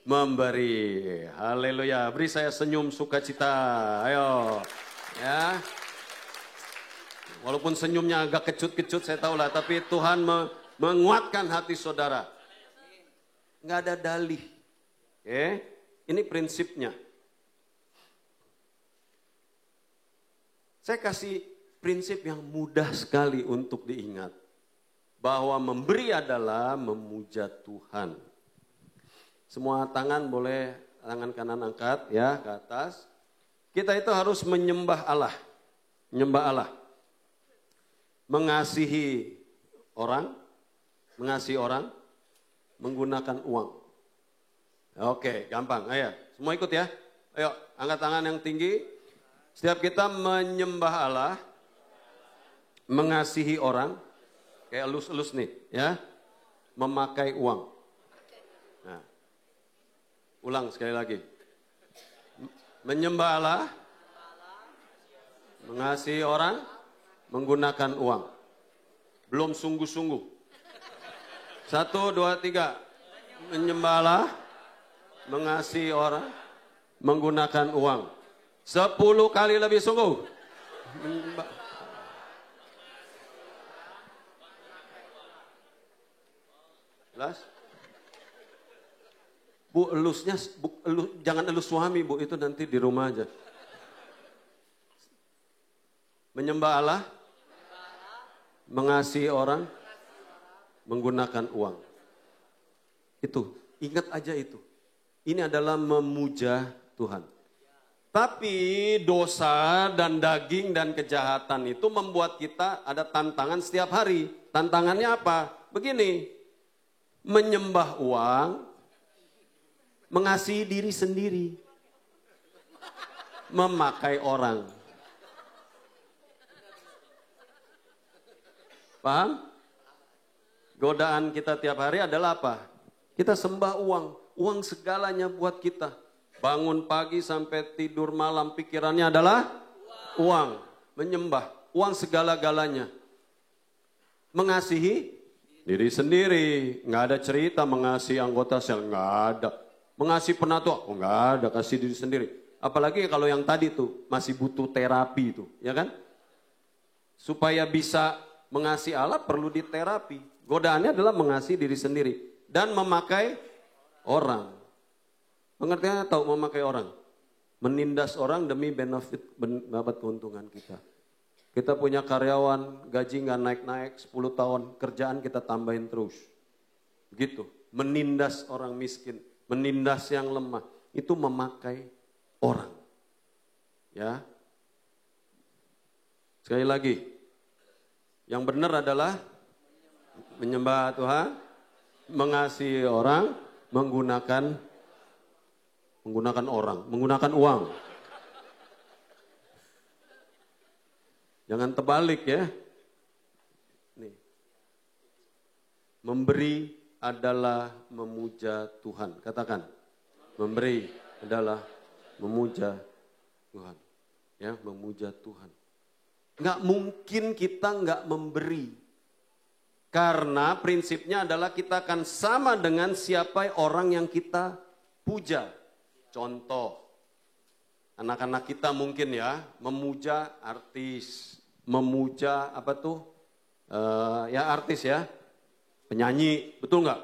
memberi. Haleluya. Beri saya senyum sukacita. Ayo. Ya. Walaupun senyumnya agak kecut-kecut saya tahulah, tapi Tuhan menguatkan hati saudara. Nggak ada dalih. Ini prinsipnya. Saya kasih prinsip yang mudah sekali untuk diingat. bahwa memberi adalah memuja Tuhan. Semua tangan boleh, tangan kanan angkat ya ke atas. Kita itu harus menyembah Allah. Menyembah Allah. Mengasihi orang, menggunakan uang. Oke, gampang. Ayo, semua ikut ya. Ayo, angkat tangan yang tinggi. Setiap kita menyembah Allah, mengasihi orang, kayak elus-elus nih, ya. Memakai uang. Nah, ulang sekali lagi. Menyembah Allah, mengasihi orang, menggunakan uang. Belum sungguh-sungguh. 1, 2, 3. Menyembah Allah, mengasihi orang, menggunakan uang. 10 kali lebih sungguh. Jelas? Bu, elusnya, jangan elus suami, Bu, itu nanti di rumah aja. Menyembah Allah, mengasihi orang, menggunakan uang. Itu, ingat aja itu. Ini adalah memuja Tuhan. Tapi dosa dan daging dan kejahatan itu membuat kita ada tantangan setiap hari. Tantangannya apa? Begini, menyembah uang, mengasihi diri sendiri, memakai orang. Paham? Godaan kita tiap hari adalah apa? Kita sembah uang. Uang segalanya buat kita. Bangun pagi sampai tidur malam pikirannya adalah uang. Menyembah. Uang segala-galanya. Mengasihi diri sendiri. Nggak ada cerita mengasihi anggota sel. Nggak ada. Mengasihi penatua. Oh nggak ada. Kasih diri sendiri. Apalagi kalau yang tadi tuh masih butuh terapi tuh. Ya kan? Supaya bisa mengasihi Allah perlu diterapi. Godaannya adalah mengasihi diri sendiri. Dan memakai orang. Pengertiannya tahu memakai orang. Menindas orang demi benefit keuntungan kita. Kita punya karyawan gaji nggak naik-naik 10 tahun. Kerjaan kita tambahin terus. Begitu. Menindas orang miskin. Menindas yang lemah. Itu memakai orang. Ya. Sekali lagi. Yang benar adalah menyembah Tuhan, mengasihi orang, menggunakan uang. Jangan terbalik ya. Nih. Memberi adalah memuja Tuhan. Katakan, memberi adalah memuja Tuhan. Ya, memuja Tuhan. Nggak mungkin kita nggak memberi. Karena prinsipnya adalah kita akan sama dengan siapa orang yang kita puja. Contoh, anak-anak kita mungkin ya, memuja artis, memuja apa tuh, ya artis ya, penyanyi, betul nggak?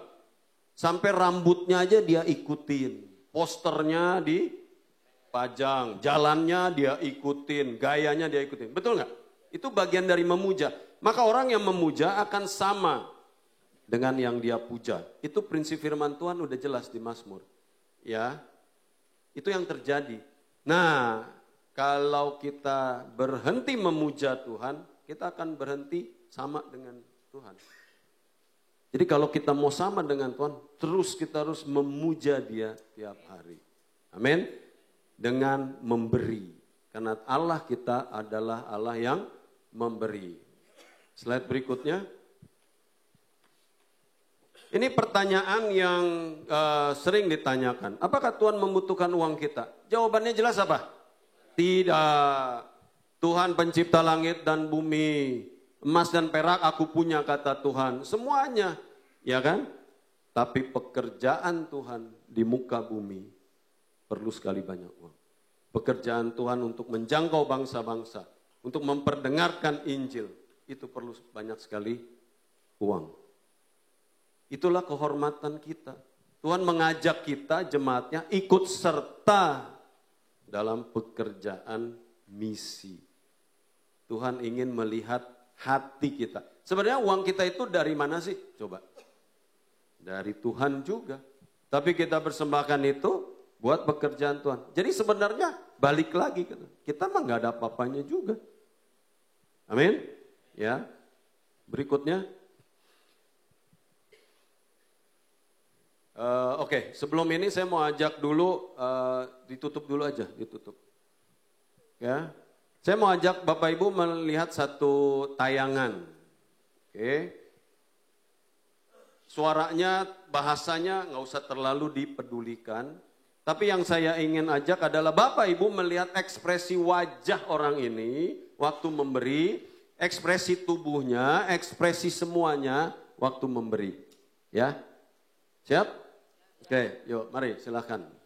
Sampai rambutnya aja dia ikutin, posternya dipajang, jalannya dia ikutin, gayanya dia ikutin, betul nggak? Itu bagian dari memuja. Maka orang yang memuja akan sama dengan yang dia puja. Itu prinsip firman Tuhan udah jelas di Mazmur. Ya, itu yang terjadi. Nah, kalau kita berhenti memuja Tuhan, kita akan berhenti sama dengan Tuhan. Jadi kalau kita mau sama dengan Tuhan, terus kita harus memuja Dia tiap hari. Amin. Dengan memberi. Karena Allah kita adalah Allah yang memberi. Slide berikutnya. Ini pertanyaan yang sering ditanyakan. Apakah Tuhan membutuhkan uang kita? Jawabannya jelas apa? Tidak. Tuhan pencipta langit dan bumi. Emas dan perak aku punya, kata Tuhan. Semuanya. Ya kan? Tapi pekerjaan Tuhan di muka bumi perlu sekali banyak uang. Pekerjaan Tuhan untuk menjangkau bangsa-bangsa. Untuk memperdengarkan Injil. Itu perlu banyak sekali uang. Itulah kehormatan kita. Tuhan mengajak kita, jemaatnya, ikut serta dalam pekerjaan misi. Tuhan ingin melihat hati kita. Sebenarnya uang kita itu dari mana sih? Coba. Dari Tuhan juga. Tapi kita persembahkan itu buat pekerjaan Tuhan. Jadi sebenarnya balik lagi. Kita mah gak ada apa-apanya juga. Amin. Ya. Berikutnya. Oke, sebelum ini saya mau ajak dulu, ditutup dulu aja, ditutup. Ya, saya mau ajak Bapak Ibu melihat satu tayangan. Oke, suaranya, bahasanya nggak usah terlalu dipedulikan. Tapi yang saya ingin ajak adalah Bapak Ibu melihat ekspresi wajah orang ini waktu memberi, ekspresi tubuhnya, ekspresi semuanya waktu memberi. Ya, siap? Oke, yuk mari silakan.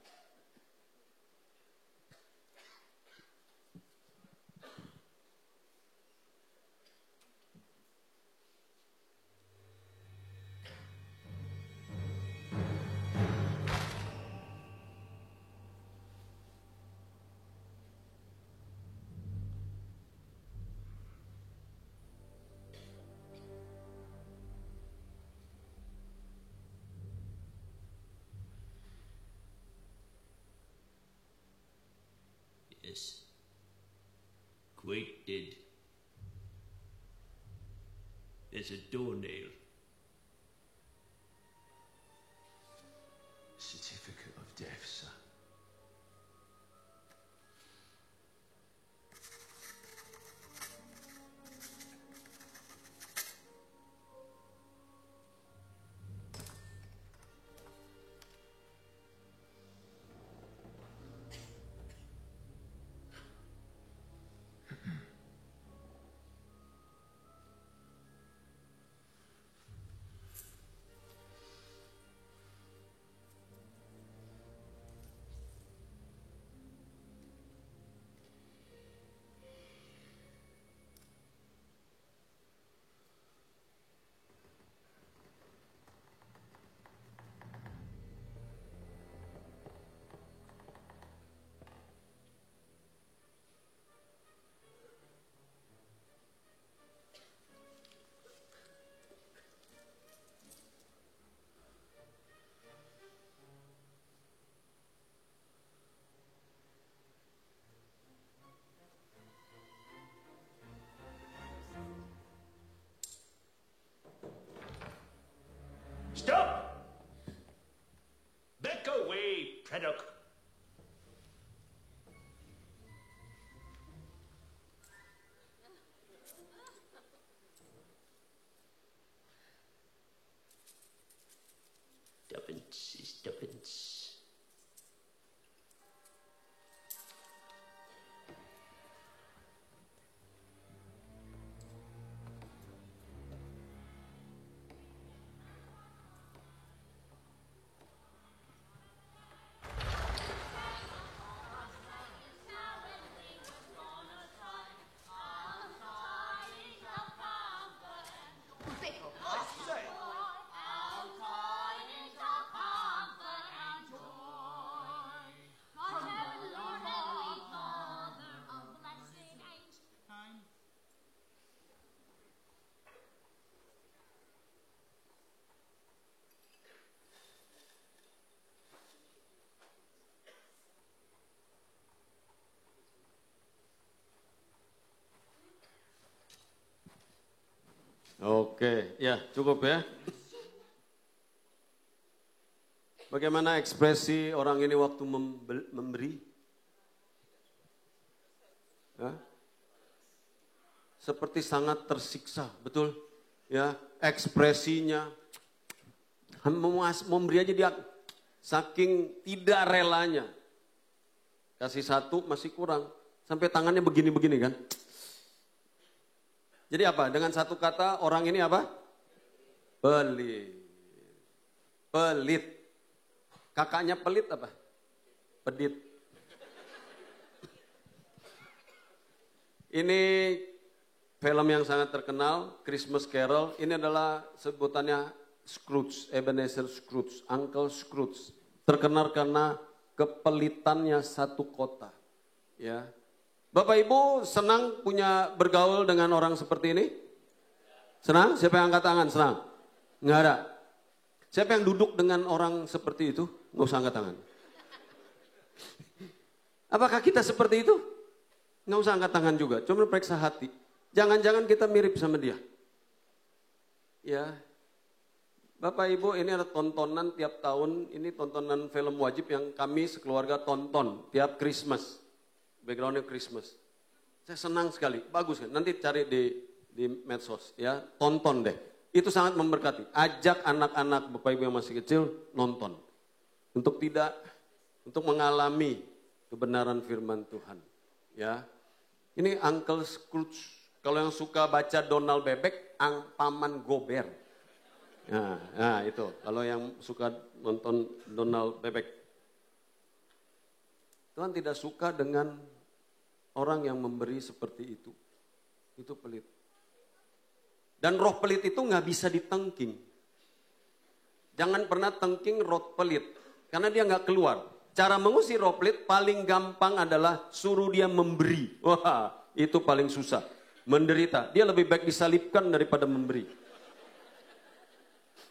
Yes. Great dead. There's a doornail. Certificate of death, sir. Stop! Back away, Predok. Stubbins. Oke, ya cukup ya. Bagaimana ekspresi orang ini waktu memberi? Ya? Seperti sangat tersiksa, betul? Ya, ekspresinya memberi aja dia saking tidak relanya. Kasih satu masih kurang, sampai tangannya begini-begini kan? Jadi apa? Dengan satu kata orang ini apa? Pelit. Pelit. Kakaknya pelit apa? Pedit. Ini film yang sangat terkenal, Christmas Carol. Ini adalah sebutannya Scrooge, Ebenezer Scrooge, Uncle Scrooge. Terkenal karena kepelitannya satu kota. Ya. Bapak Ibu senang punya bergaul dengan orang seperti ini? Senang? Siapa yang angkat tangan? Senang? Nggak ada. Siapa yang duduk dengan orang seperti itu? Nggak usah angkat tangan. Apakah kita seperti itu? Nggak usah angkat tangan juga. Cuma periksa hati. Jangan-jangan kita mirip sama dia. Ya, Bapak Ibu, ini ada tontonan tiap tahun. Ini tontonan film wajib yang kami sekeluarga tonton tiap Christmas. Backgroundnya Christmas. Saya senang sekali, bagus kan. Nanti cari di medsos ya, tonton deh. Itu sangat memberkati. Ajak anak-anak Bapak Ibu yang masih kecil nonton. Untuk mengalami kebenaran firman Tuhan. Ya, ini Uncle Scrooge. Kalau yang suka baca Donald Bebek, Paman Gober. Nah itu, kalau yang suka nonton Donald Bebek. Tuhan tidak suka dengan orang yang memberi seperti itu. Itu pelit. Dan roh pelit itu nggak bisa ditengking. Jangan pernah tengking roh pelit, karena dia nggak keluar. Cara mengusir roh pelit paling gampang adalah suruh dia memberi. Wah, itu paling susah. Menderita, dia lebih baik disalibkan daripada memberi.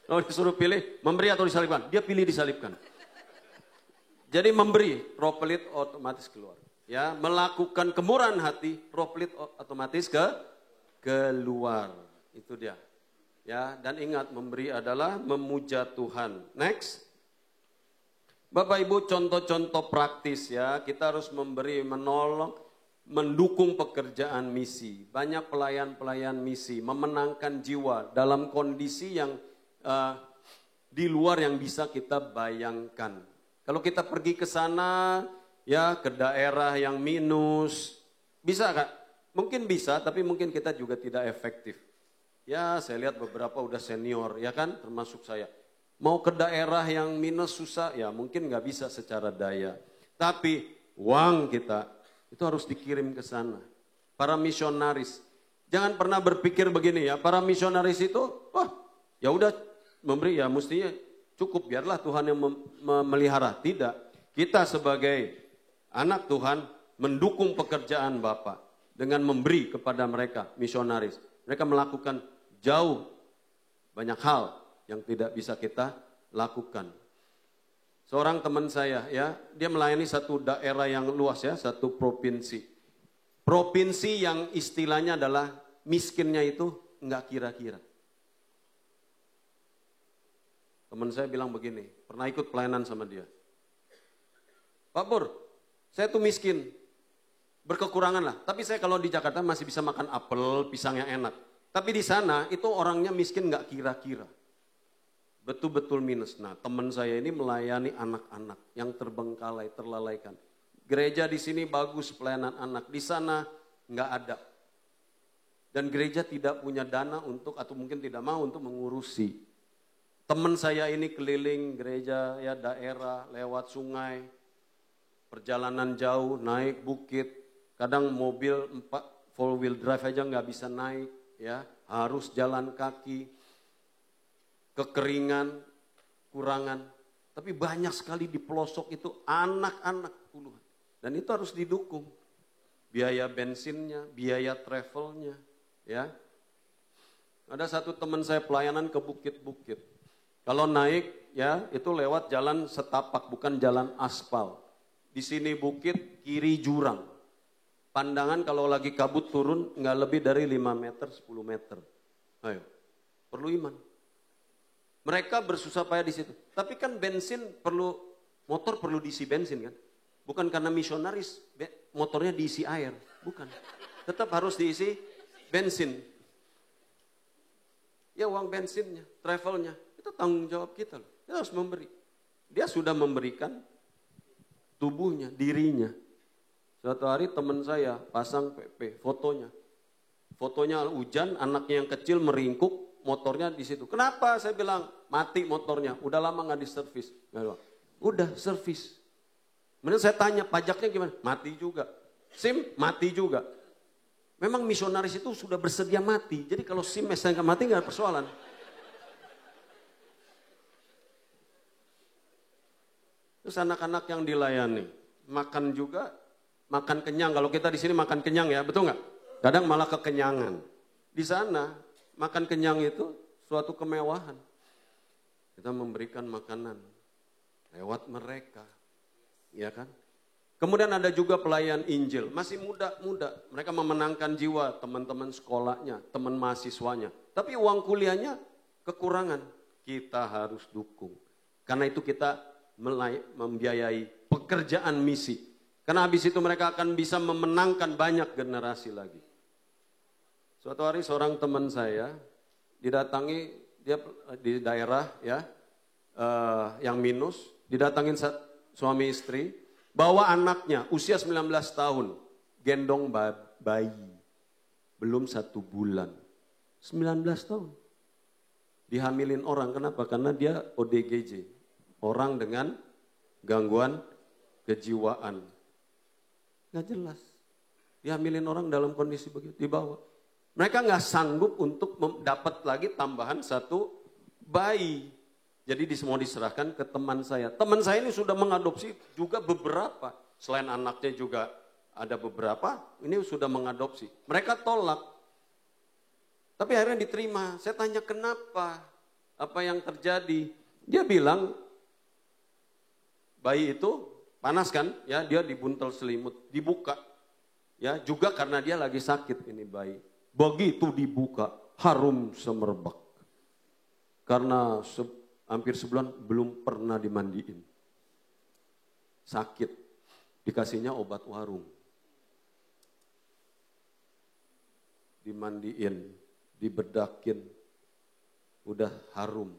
Kalau disuruh pilih, memberi atau disalibkan, dia pilih disalibkan. Jadi memberi, roh pelit otomatis keluar. Ya, melakukan kemurahan hati, roh pelit otomatis keluar. Itu dia. Ya, dan ingat, memberi adalah memuja Tuhan. Next. Bapak Ibu, contoh-contoh praktis ya, kita harus memberi, menolong, mendukung pekerjaan misi. Banyak pelayan-pelayan misi, memenangkan jiwa dalam kondisi yang di luar yang bisa kita bayangkan. Kalau kita pergi ke sana, ya ke daerah yang minus, bisa Kak? Mungkin bisa, tapi mungkin kita juga tidak efektif. Ya saya lihat beberapa udah senior, ya kan, termasuk saya. Mau ke daerah yang minus susah, ya mungkin nggak bisa secara daya. Tapi uang kita itu harus dikirim ke sana. Para misionaris, jangan pernah berpikir begini ya, para misionaris itu, wah ya udah memberi ya mestinya cukup, biarlah Tuhan yang memelihara. Tidak, kita sebagai anak Tuhan mendukung pekerjaan Bapa dengan memberi kepada mereka, misionaris. Mereka melakukan jauh banyak hal yang tidak bisa kita lakukan. Seorang teman saya ya, dia melayani satu daerah yang luas ya, satu provinsi. Provinsi yang istilahnya adalah miskinnya itu enggak kira-kira. Teman saya bilang begini, pernah ikut pelayanan sama dia. Pak Pur, saya tuh miskin, berkekurangan lah. Tapi saya kalau di Jakarta masih bisa makan apel, pisang yang enak. Tapi di sana itu orangnya miskin enggak kira-kira. Betul-betul minus. Nah, teman saya ini melayani anak-anak yang terbengkalai, terlalaikan. Gereja di sini bagus pelayanan anak, di sana nggak ada. Dan gereja tidak punya dana untuk, atau mungkin tidak mau untuk mengurusi. Teman saya ini keliling gereja ya daerah, lewat sungai, perjalanan jauh, naik bukit. Kadang mobil 4 wheel drive aja nggak bisa naik, ya harus jalan kaki. Kekeringan, kurangan, tapi banyak sekali di pelosok itu anak-anak puluhan. Dan itu harus didukung. Biaya bensinnya, biaya travelnya, ya. Ada satu teman saya pelayanan ke bukit-bukit. Kalau naik, ya itu lewat jalan setapak, bukan jalan aspal. Di sini bukit, kiri jurang. Pandangan kalau lagi kabut turun, nggak lebih dari 5 meter, 10 meter. Ayo, perlu iman. Mereka bersusah payah di situ. Tapi kan motor perlu diisi bensin kan? Bukan karena misionaris, motornya diisi air. Bukan. Tetap harus diisi bensin. Ya uang bensinnya, travelnya, itu tanggung jawab kita loh. Kita harus memberi. Dia sudah memberikan tubuhnya, dirinya. Suatu hari teman saya pasang PP, fotonya. Fotonya hujan, anaknya yang kecil meringkuk. Motornya di situ. Kenapa? Saya bilang mati motornya. Udah lama nggak diservis. Udah servis. Kemudian saya tanya pajaknya gimana? Mati juga. SIM mati juga. Memang misionaris itu sudah bersedia mati. Jadi kalau SIM misalnya nggak mati nggak ada persoalan. Terus anak-anak yang dilayani makan juga, makan kenyang. Kalau kita di sini makan kenyang ya, betul nggak? Kadang malah kekenyangan. Di sana makan kenyang itu suatu kemewahan. Kita memberikan makanan lewat mereka, ya kan? Kemudian ada juga pelayan Injil, masih muda-muda. Mereka memenangkan jiwa teman-teman sekolahnya, teman mahasiswanya. Tapi uang kuliahnya kekurangan, kita harus dukung. Karena itu kita membiayai pekerjaan misi. Karena habis itu mereka akan bisa memenangkan banyak generasi lagi. Suatu hari seorang teman saya didatangi, dia di daerah ya yang minus, didatangin suami istri, bawa anaknya usia 19 tahun, gendong bayi, belum 1 bulan, 19 tahun. Dihamilin orang, kenapa? Karena dia ODGJ, orang dengan gangguan kejiwaan. Nggak jelas, dihamilin orang dalam kondisi begitu, dibawa. Mereka nggak sanggup untuk dapat lagi tambahan 1 bayi. Jadi mau diserahkan ke teman saya. Teman saya ini sudah mengadopsi juga beberapa. Selain anaknya juga ada beberapa, ini sudah mengadopsi. Mereka tolak. Tapi akhirnya diterima. Saya tanya kenapa? Apa yang terjadi? Dia bilang, bayi itu panas kan? Ya, dia dibuntel selimut, dibuka. Ya, juga karena dia lagi sakit ini bayi. Begitu dibuka, harum semerbak. Karena hampir sebulan belum pernah dimandiin. Sakit, dikasihnya obat warung. Dimandiin, dibedakin, udah harum.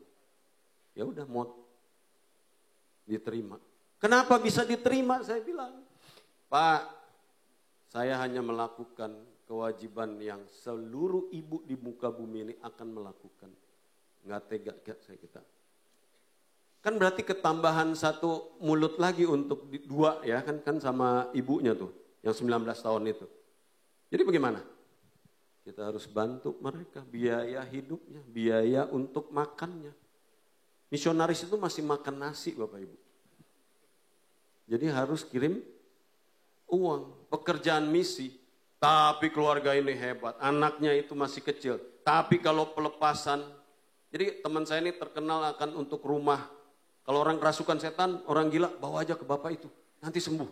Ya udah mau diterima. Kenapa bisa diterima? Saya bilang, Pak, saya hanya melakukan kewajiban yang seluruh ibu di muka bumi ini akan melakukan. Nggak tega saya kita. Kan berarti ketambahan 1 mulut lagi untuk 2 ya kan sama ibunya tuh yang 19 tahun itu. Jadi bagaimana? Kita harus bantu mereka biaya hidupnya, biaya untuk makannya. Misionaris itu masih makan nasi Bapak Ibu. Jadi harus kirim uang, pekerjaan misi. Tapi keluarga ini hebat, anaknya itu masih kecil. Tapi kalau pelepasan, jadi teman saya ini terkenal akan untuk rumah. Kalau orang kerasukan setan, orang gila, bawa aja ke bapak itu, nanti sembuh.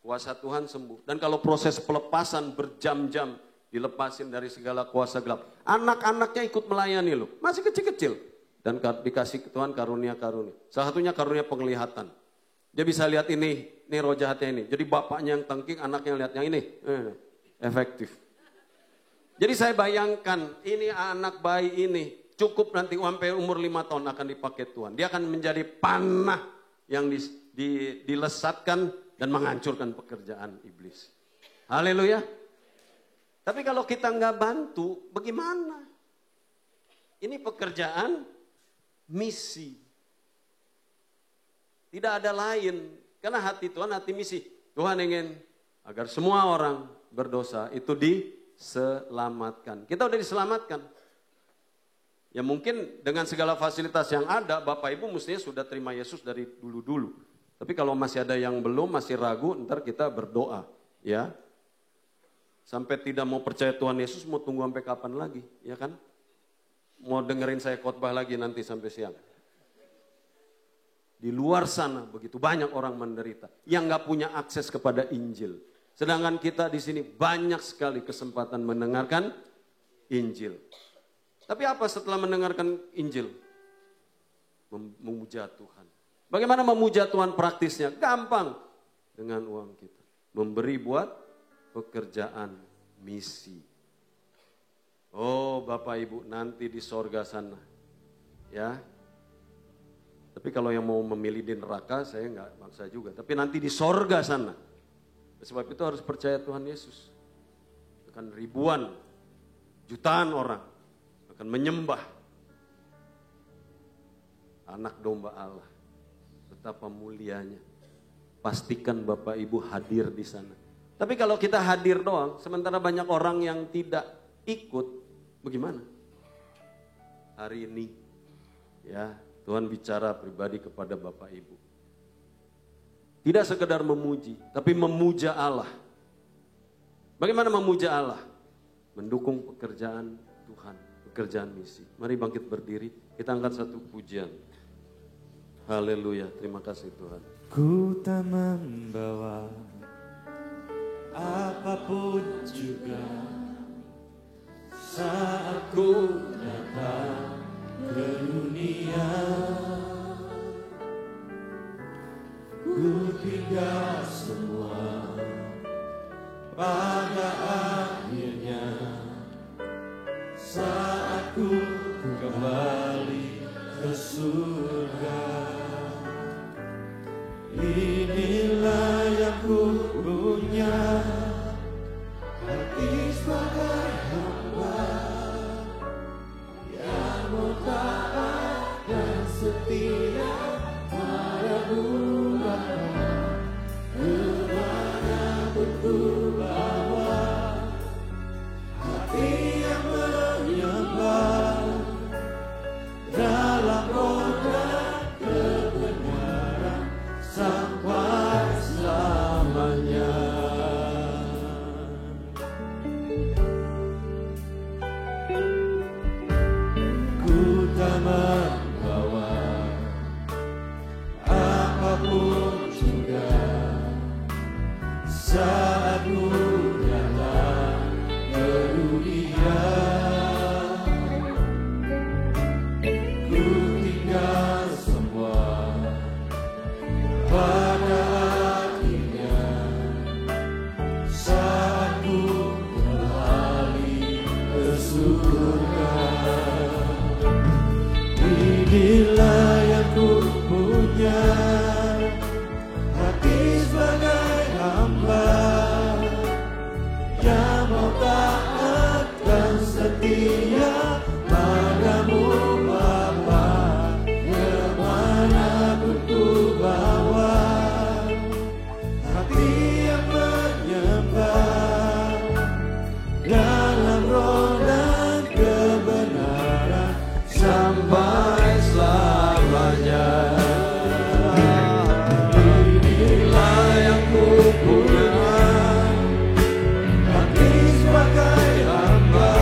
Kuasa Tuhan sembuh. Dan kalau proses pelepasan berjam-jam, dilepasin dari segala kuasa gelap. Anak-anaknya ikut melayani loh, masih kecil-kecil. Dan dikasih Tuhan karunia-karunia. Salah satunya karunia penglihatan. Dia bisa lihat ini roh jahatnya ini. Jadi bapaknya yang tengking, anaknya lihat yang ini. Efektif. Jadi saya bayangkan ini anak bayi ini cukup nanti sampai umur 5 tahun akan dipakai Tuhan. Dia akan menjadi panah yang dilesatkan dan menghancurkan pekerjaan iblis. Haleluya. Tapi kalau kita nggak bantu, bagaimana? Ini pekerjaan misi. Tidak ada lain. Karena hati Tuhan hati misi. Tuhan ingin agar semua orang berdosa itu diselamatkan. Kita udah diselamatkan. Ya mungkin dengan segala fasilitas yang ada, Bapak Ibu mestinya sudah terima Yesus dari dulu-dulu. Tapi kalau masih ada yang belum, masih ragu, ntar kita berdoa. Ya. Sampai tidak mau percaya Tuhan Yesus, mau tunggu sampai kapan lagi? Ya kan? Mau dengerin saya khotbah lagi nanti sampai siang. Di luar sana begitu banyak orang menderita yang gak punya akses kepada Injil. Sedangkan kita di sini banyak sekali kesempatan mendengarkan Injil. Tapi apa setelah mendengarkan Injil? Memuja Tuhan. Bagaimana memuja Tuhan praktisnya? Gampang. Dengan uang kita. Memberi buat pekerjaan misi. Oh Bapak Ibu nanti di sorga sana. Ya. Tapi kalau yang mau memilih di neraka saya nggak maksa juga. Tapi nanti di sorga sana. Sebab itu harus percaya Tuhan Yesus. Akan ribuan, jutaan orang akan menyembah anak domba Allah. Betapa mulianya. Pastikan Bapak Ibu hadir di sana. Tapi kalau kita hadir doang, sementara banyak orang yang tidak ikut, bagaimana? Hari ini, ya Tuhan bicara pribadi kepada Bapak Ibu. Tidak sekedar memuji, tapi memuja Allah. Bagaimana memuja Allah? Mendukung pekerjaan Tuhan. pekerjaan misi. Mari bangkit berdiri, kita angkat satu pujian. Haleluya, terima kasih Tuhan. Ku tak membawa apapun juga saat ku datang ke dunia. Ku tinggal semua pada akhirnya saat ku kembali ke surga. Inilah yang ku punya, hati sebagai hamba yang mau taat dan setia padamu. Kemanapun ku bawa, hati yang menyembah dalam roh dan kebenaran sampai selamanya. Ku tak membawa apapun juga saat ku datang ke dunia. Ku tinggal semua pada akhirnya saat ku kembali ke surga. Inilah yang ku punya, hati sebagai hamba yang mau taat dan setia padamu Bapa. Kemanapun ku bawa, hati yang menyembah dalam roh dan kebenaran sampai selamanya. Inilah yang ku punya, hati sebagai hamba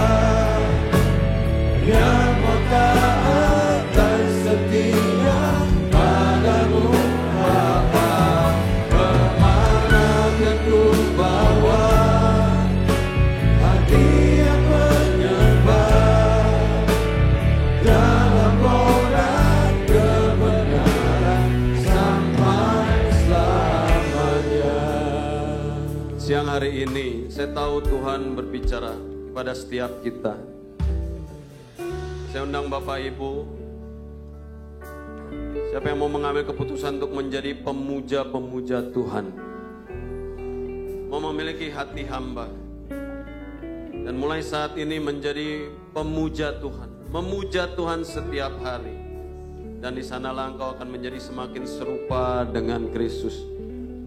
yang mau taat dan setia padamu Bapa. Kemanapun ku bawa, hati yang menyembah dalam roh dan kebenaran sampai selamanya. Siang hari ini saya tahu Tuhan berbicara kepada setiap kita. Saya undang Bapak Ibu, siapa yang mau mengambil keputusan untuk menjadi pemuja-pemuja Tuhan, mau memiliki hati hamba, dan mulai saat ini menjadi pemuja Tuhan, memuja Tuhan setiap hari, dan di sanalah engkau akan menjadi semakin serupa dengan Kristus.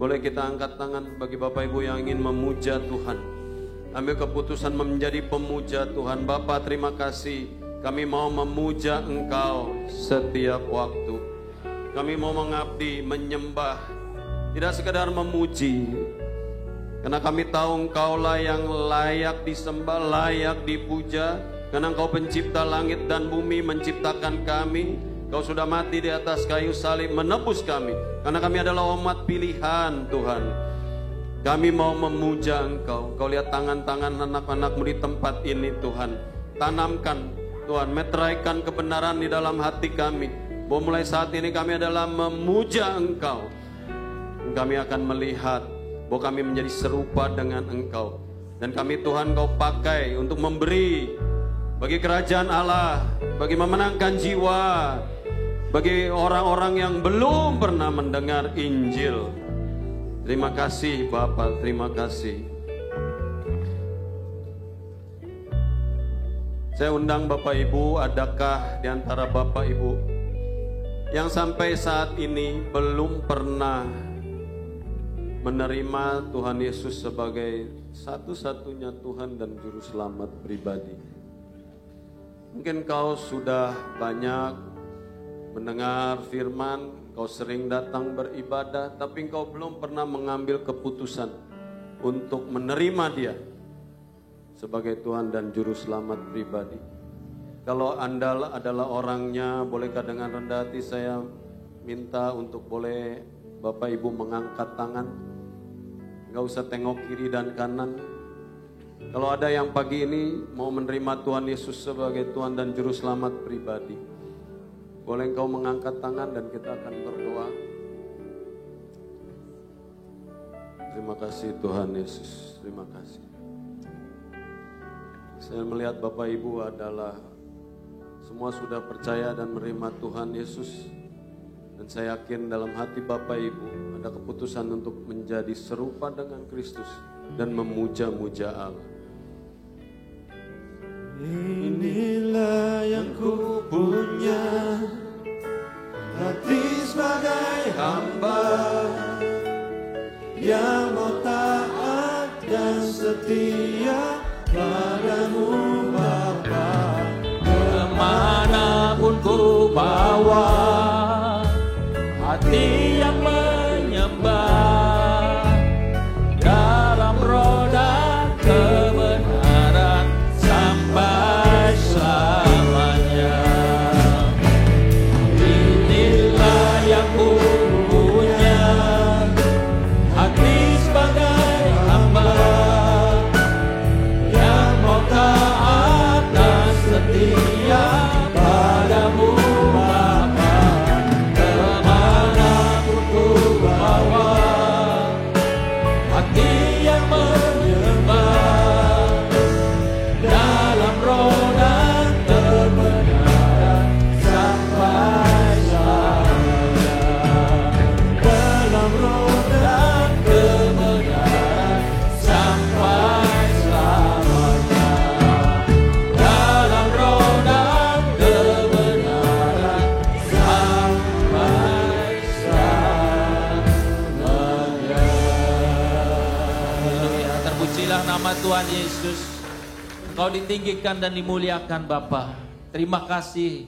Boleh kita angkat tangan bagi Bapak Ibu yang ingin memuja Tuhan, ambil keputusan menjadi pemuja Tuhan. Bapa, terima kasih, kami mau memuja Engkau setiap waktu. Kami mau mengabdi, menyembah, tidak sekedar memuji, karena kami tahu Engkaulah yang layak disembah, layak dipuja, karena Engkau pencipta langit dan bumi, menciptakan kami. Kau sudah mati di atas kayu salib menebus kami, karena kami adalah umat pilihan Tuhan. Kami mau memuja Engkau. Kau lihat tangan-tangan anak-anak-Mu di tempat ini Tuhan. Tanamkan Tuhan, meteraikan kebenaran di dalam hati kami, bahwa mulai saat ini kami adalah memuja Engkau. Kami akan melihat bahwa kami menjadi serupa dengan Engkau. Dan kami Tuhan Kau pakai untuk memberi bagi kerajaan Allah, bagi memenangkan jiwa, bagi orang-orang yang belum pernah mendengar Injil. Terima kasih Bapak, terima kasih. Saya undang Bapak Ibu, adakah di antara Bapak Ibu yang sampai saat ini belum pernah menerima Tuhan Yesus sebagai satu-satunya Tuhan dan Juru Selamat pribadi? Mungkin kau sudah banyak mendengar firman, kau sering datang beribadah, tapi kau belum pernah mengambil keputusan untuk menerima Dia sebagai Tuhan dan Juru Selamat pribadi. Kalau Anda adalah orangnya, bolehkah dengan rendah hati saya minta untuk boleh Bapak Ibu mengangkat tangan. Gak usah tengok kiri dan kanan. Kalau ada yang pagi ini mau menerima Tuhan Yesus sebagai Tuhan dan Juru Selamat pribadi, boleh engkau mengangkat tangan dan kita akan berdoa. Terima kasih Tuhan Yesus, terima kasih. Saya melihat Bapak Ibu adalah semua sudah percaya dan menerima Tuhan Yesus. Dan saya yakin dalam hati Bapak Ibu ada keputusan untuk menjadi serupa dengan Kristus dan memuja-muja Allah. Inilah yang ku punya, hati sebagai hamba yang mau taat dan setia padamu Bapa. Kemanapun ku bawa hati yang menyembah dalam roda kebenaran sampai selamanya. Inilah yang ku punya, hati sebagai hamba yang mau taat dan setia padamu Bapa. Kemanapun ku bawa hati yang menyembah dalam roda kebenaran sampai selamanya. Dalam roda kebenaran sampai selamanya. Dalam roda kebenaran sampai selamanya. Haleluya, terpujilah nama Tuhan Yesus. Engkau ditinggikan dan dimuliakan Bapa. Terima kasih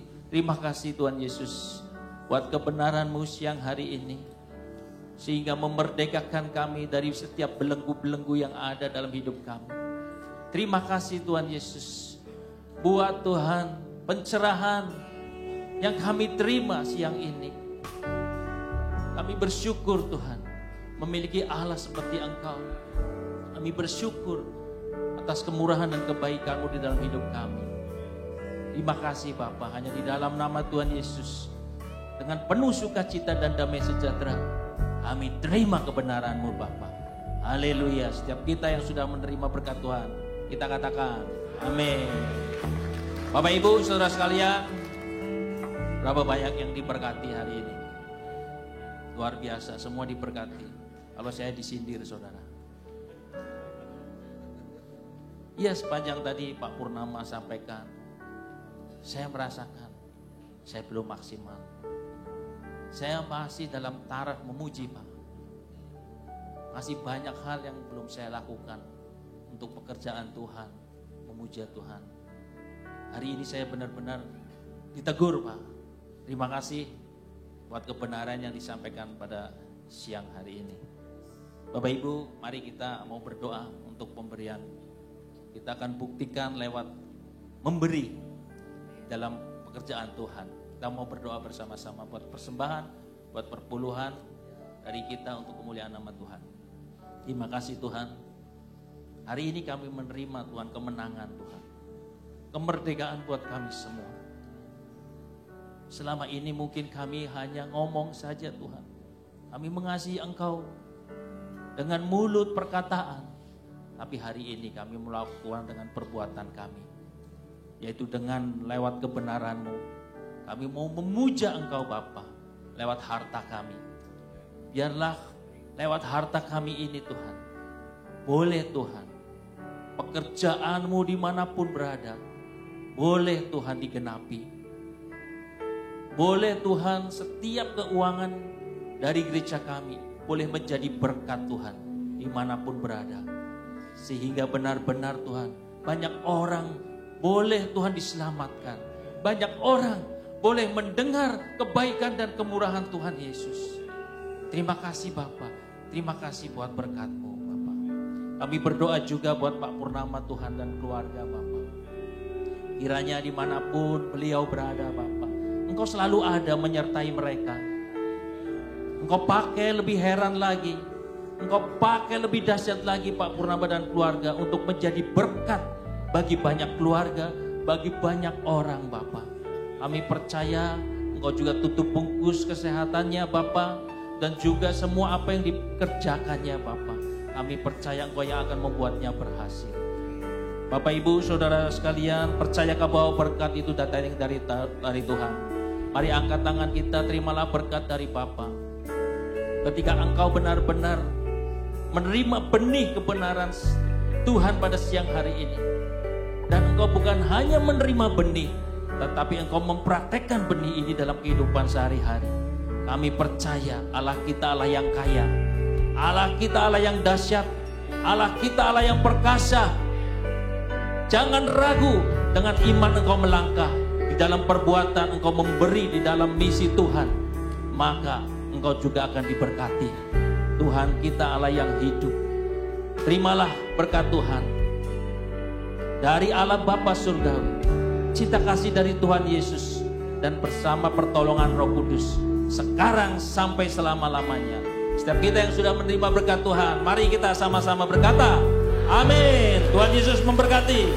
Tuhan Yesus buat kebenaran-Mu siang hari ini, sehingga memerdekakan kami dari setiap belenggu-belenggu yang ada dalam hidup kami. Terima kasih Tuhan Yesus buat Tuhan pencerahan yang kami terima siang ini. Kami bersyukur Tuhan memiliki Allah seperti Engkau. Kami bersyukur atas kemurahan dan kebaikan-Mu di dalam hidup kami. Terima kasih Bapa, hanya di dalam nama Tuhan Yesus dengan penuh sukacita dan damai sejahtera kami terima kebenaran-Mu Bapa. Haleluya. Setiap kita yang sudah menerima berkat Tuhan, kita katakan amin. Bapak Ibu saudara sekalian, berapa banyak yang diberkati hari ini? Luar biasa, semua diberkati. Kalau saya disindir saudara. Iya, sepanjang tadi Pak Purnama sampaikan, saya merasakan saya belum maksimal. Saya masih dalam taraf memuji Pak. Masih banyak hal yang belum saya lakukan untuk pekerjaan Tuhan, memuja Tuhan. Hari ini saya benar-benar ditegur Pak. Terima kasih buat kebenaran yang disampaikan pada siang hari ini. Bapak Ibu, mari kita mau berdoa untuk pemberian. Kita akan buktikan lewat memberi dalam pekerjaan Tuhan. Kita mau berdoa bersama-sama buat persembahan, buat perpuluhan dari kita untuk kemuliaan nama Tuhan. Terima kasih Tuhan. Hari ini kami menerima Tuhan kemenangan Tuhan. Kemerdekaan buat kami semua. Selama ini mungkin kami hanya ngomong saja Tuhan. Kami mengasihi Engkau dengan mulut perkataan. Tapi hari ini kami melakukan dengan perbuatan kami. Yaitu dengan lewat kebenaran-Mu. Kami mau memuja Engkau Bapa lewat harta kami. Biarlah lewat harta kami ini Tuhan. Boleh Tuhan, pekerjaan-Mu dimanapun berada. Boleh Tuhan digenapi. Boleh Tuhan setiap keuangan dari gereja kami boleh menjadi berkat Tuhan dimanapun berada. Sehingga benar-benar Tuhan, banyak orang boleh Tuhan diselamatkan. Banyak orang boleh mendengar kebaikan dan kemurahan Tuhan Yesus. Terima kasih Bapa. Terima kasih buat berkat-Mu Bapa. Kami berdoa juga buat Pak Purnama Tuhan dan keluarga Bapa. Kiranya dimanapun beliau berada Bapa, Engkau selalu ada menyertai mereka. Engkau pakai lebih heran lagi, Engkau pakai lebih dahsyat lagi Pak Purnama dan keluarga untuk menjadi berkat bagi banyak keluarga, bagi banyak orang Bapa. Kami percaya Engkau juga tutup bungkus kesehatannya Bapa, dan juga semua apa yang dikerjakannya Bapa. Kami percaya Engkau yang akan membuatnya berhasil. Bapak Ibu Saudara sekalian, percayakah bahwa berkat itu datang dari Tuhan? Mari angkat tangan kita, terimalah berkat dari Bapa. Ketika engkau benar-benar menerima benih kebenaran Tuhan pada siang hari ini, dan engkau bukan hanya menerima benih, tetapi engkau mempraktekkan benih ini dalam kehidupan sehari-hari. Kami percaya Allah kita Allah yang kaya, Allah kita Allah yang dahsyat, Allah kita Allah yang perkasa. Jangan ragu, dengan iman engkau melangkah, di dalam perbuatan engkau memberi di dalam misi Tuhan, maka engkau juga akan diberkati. Tuhan kita Allah yang hidup. Terimalah berkat Tuhan dari Allah Bapa Surgawi, cinta kasih dari Tuhan Yesus, dan bersama pertolongan Roh Kudus sekarang sampai selama-lamanya. Setiap kita yang sudah menerima berkat Tuhan, mari kita sama-sama berkata, amin. Tuhan Yesus memberkati.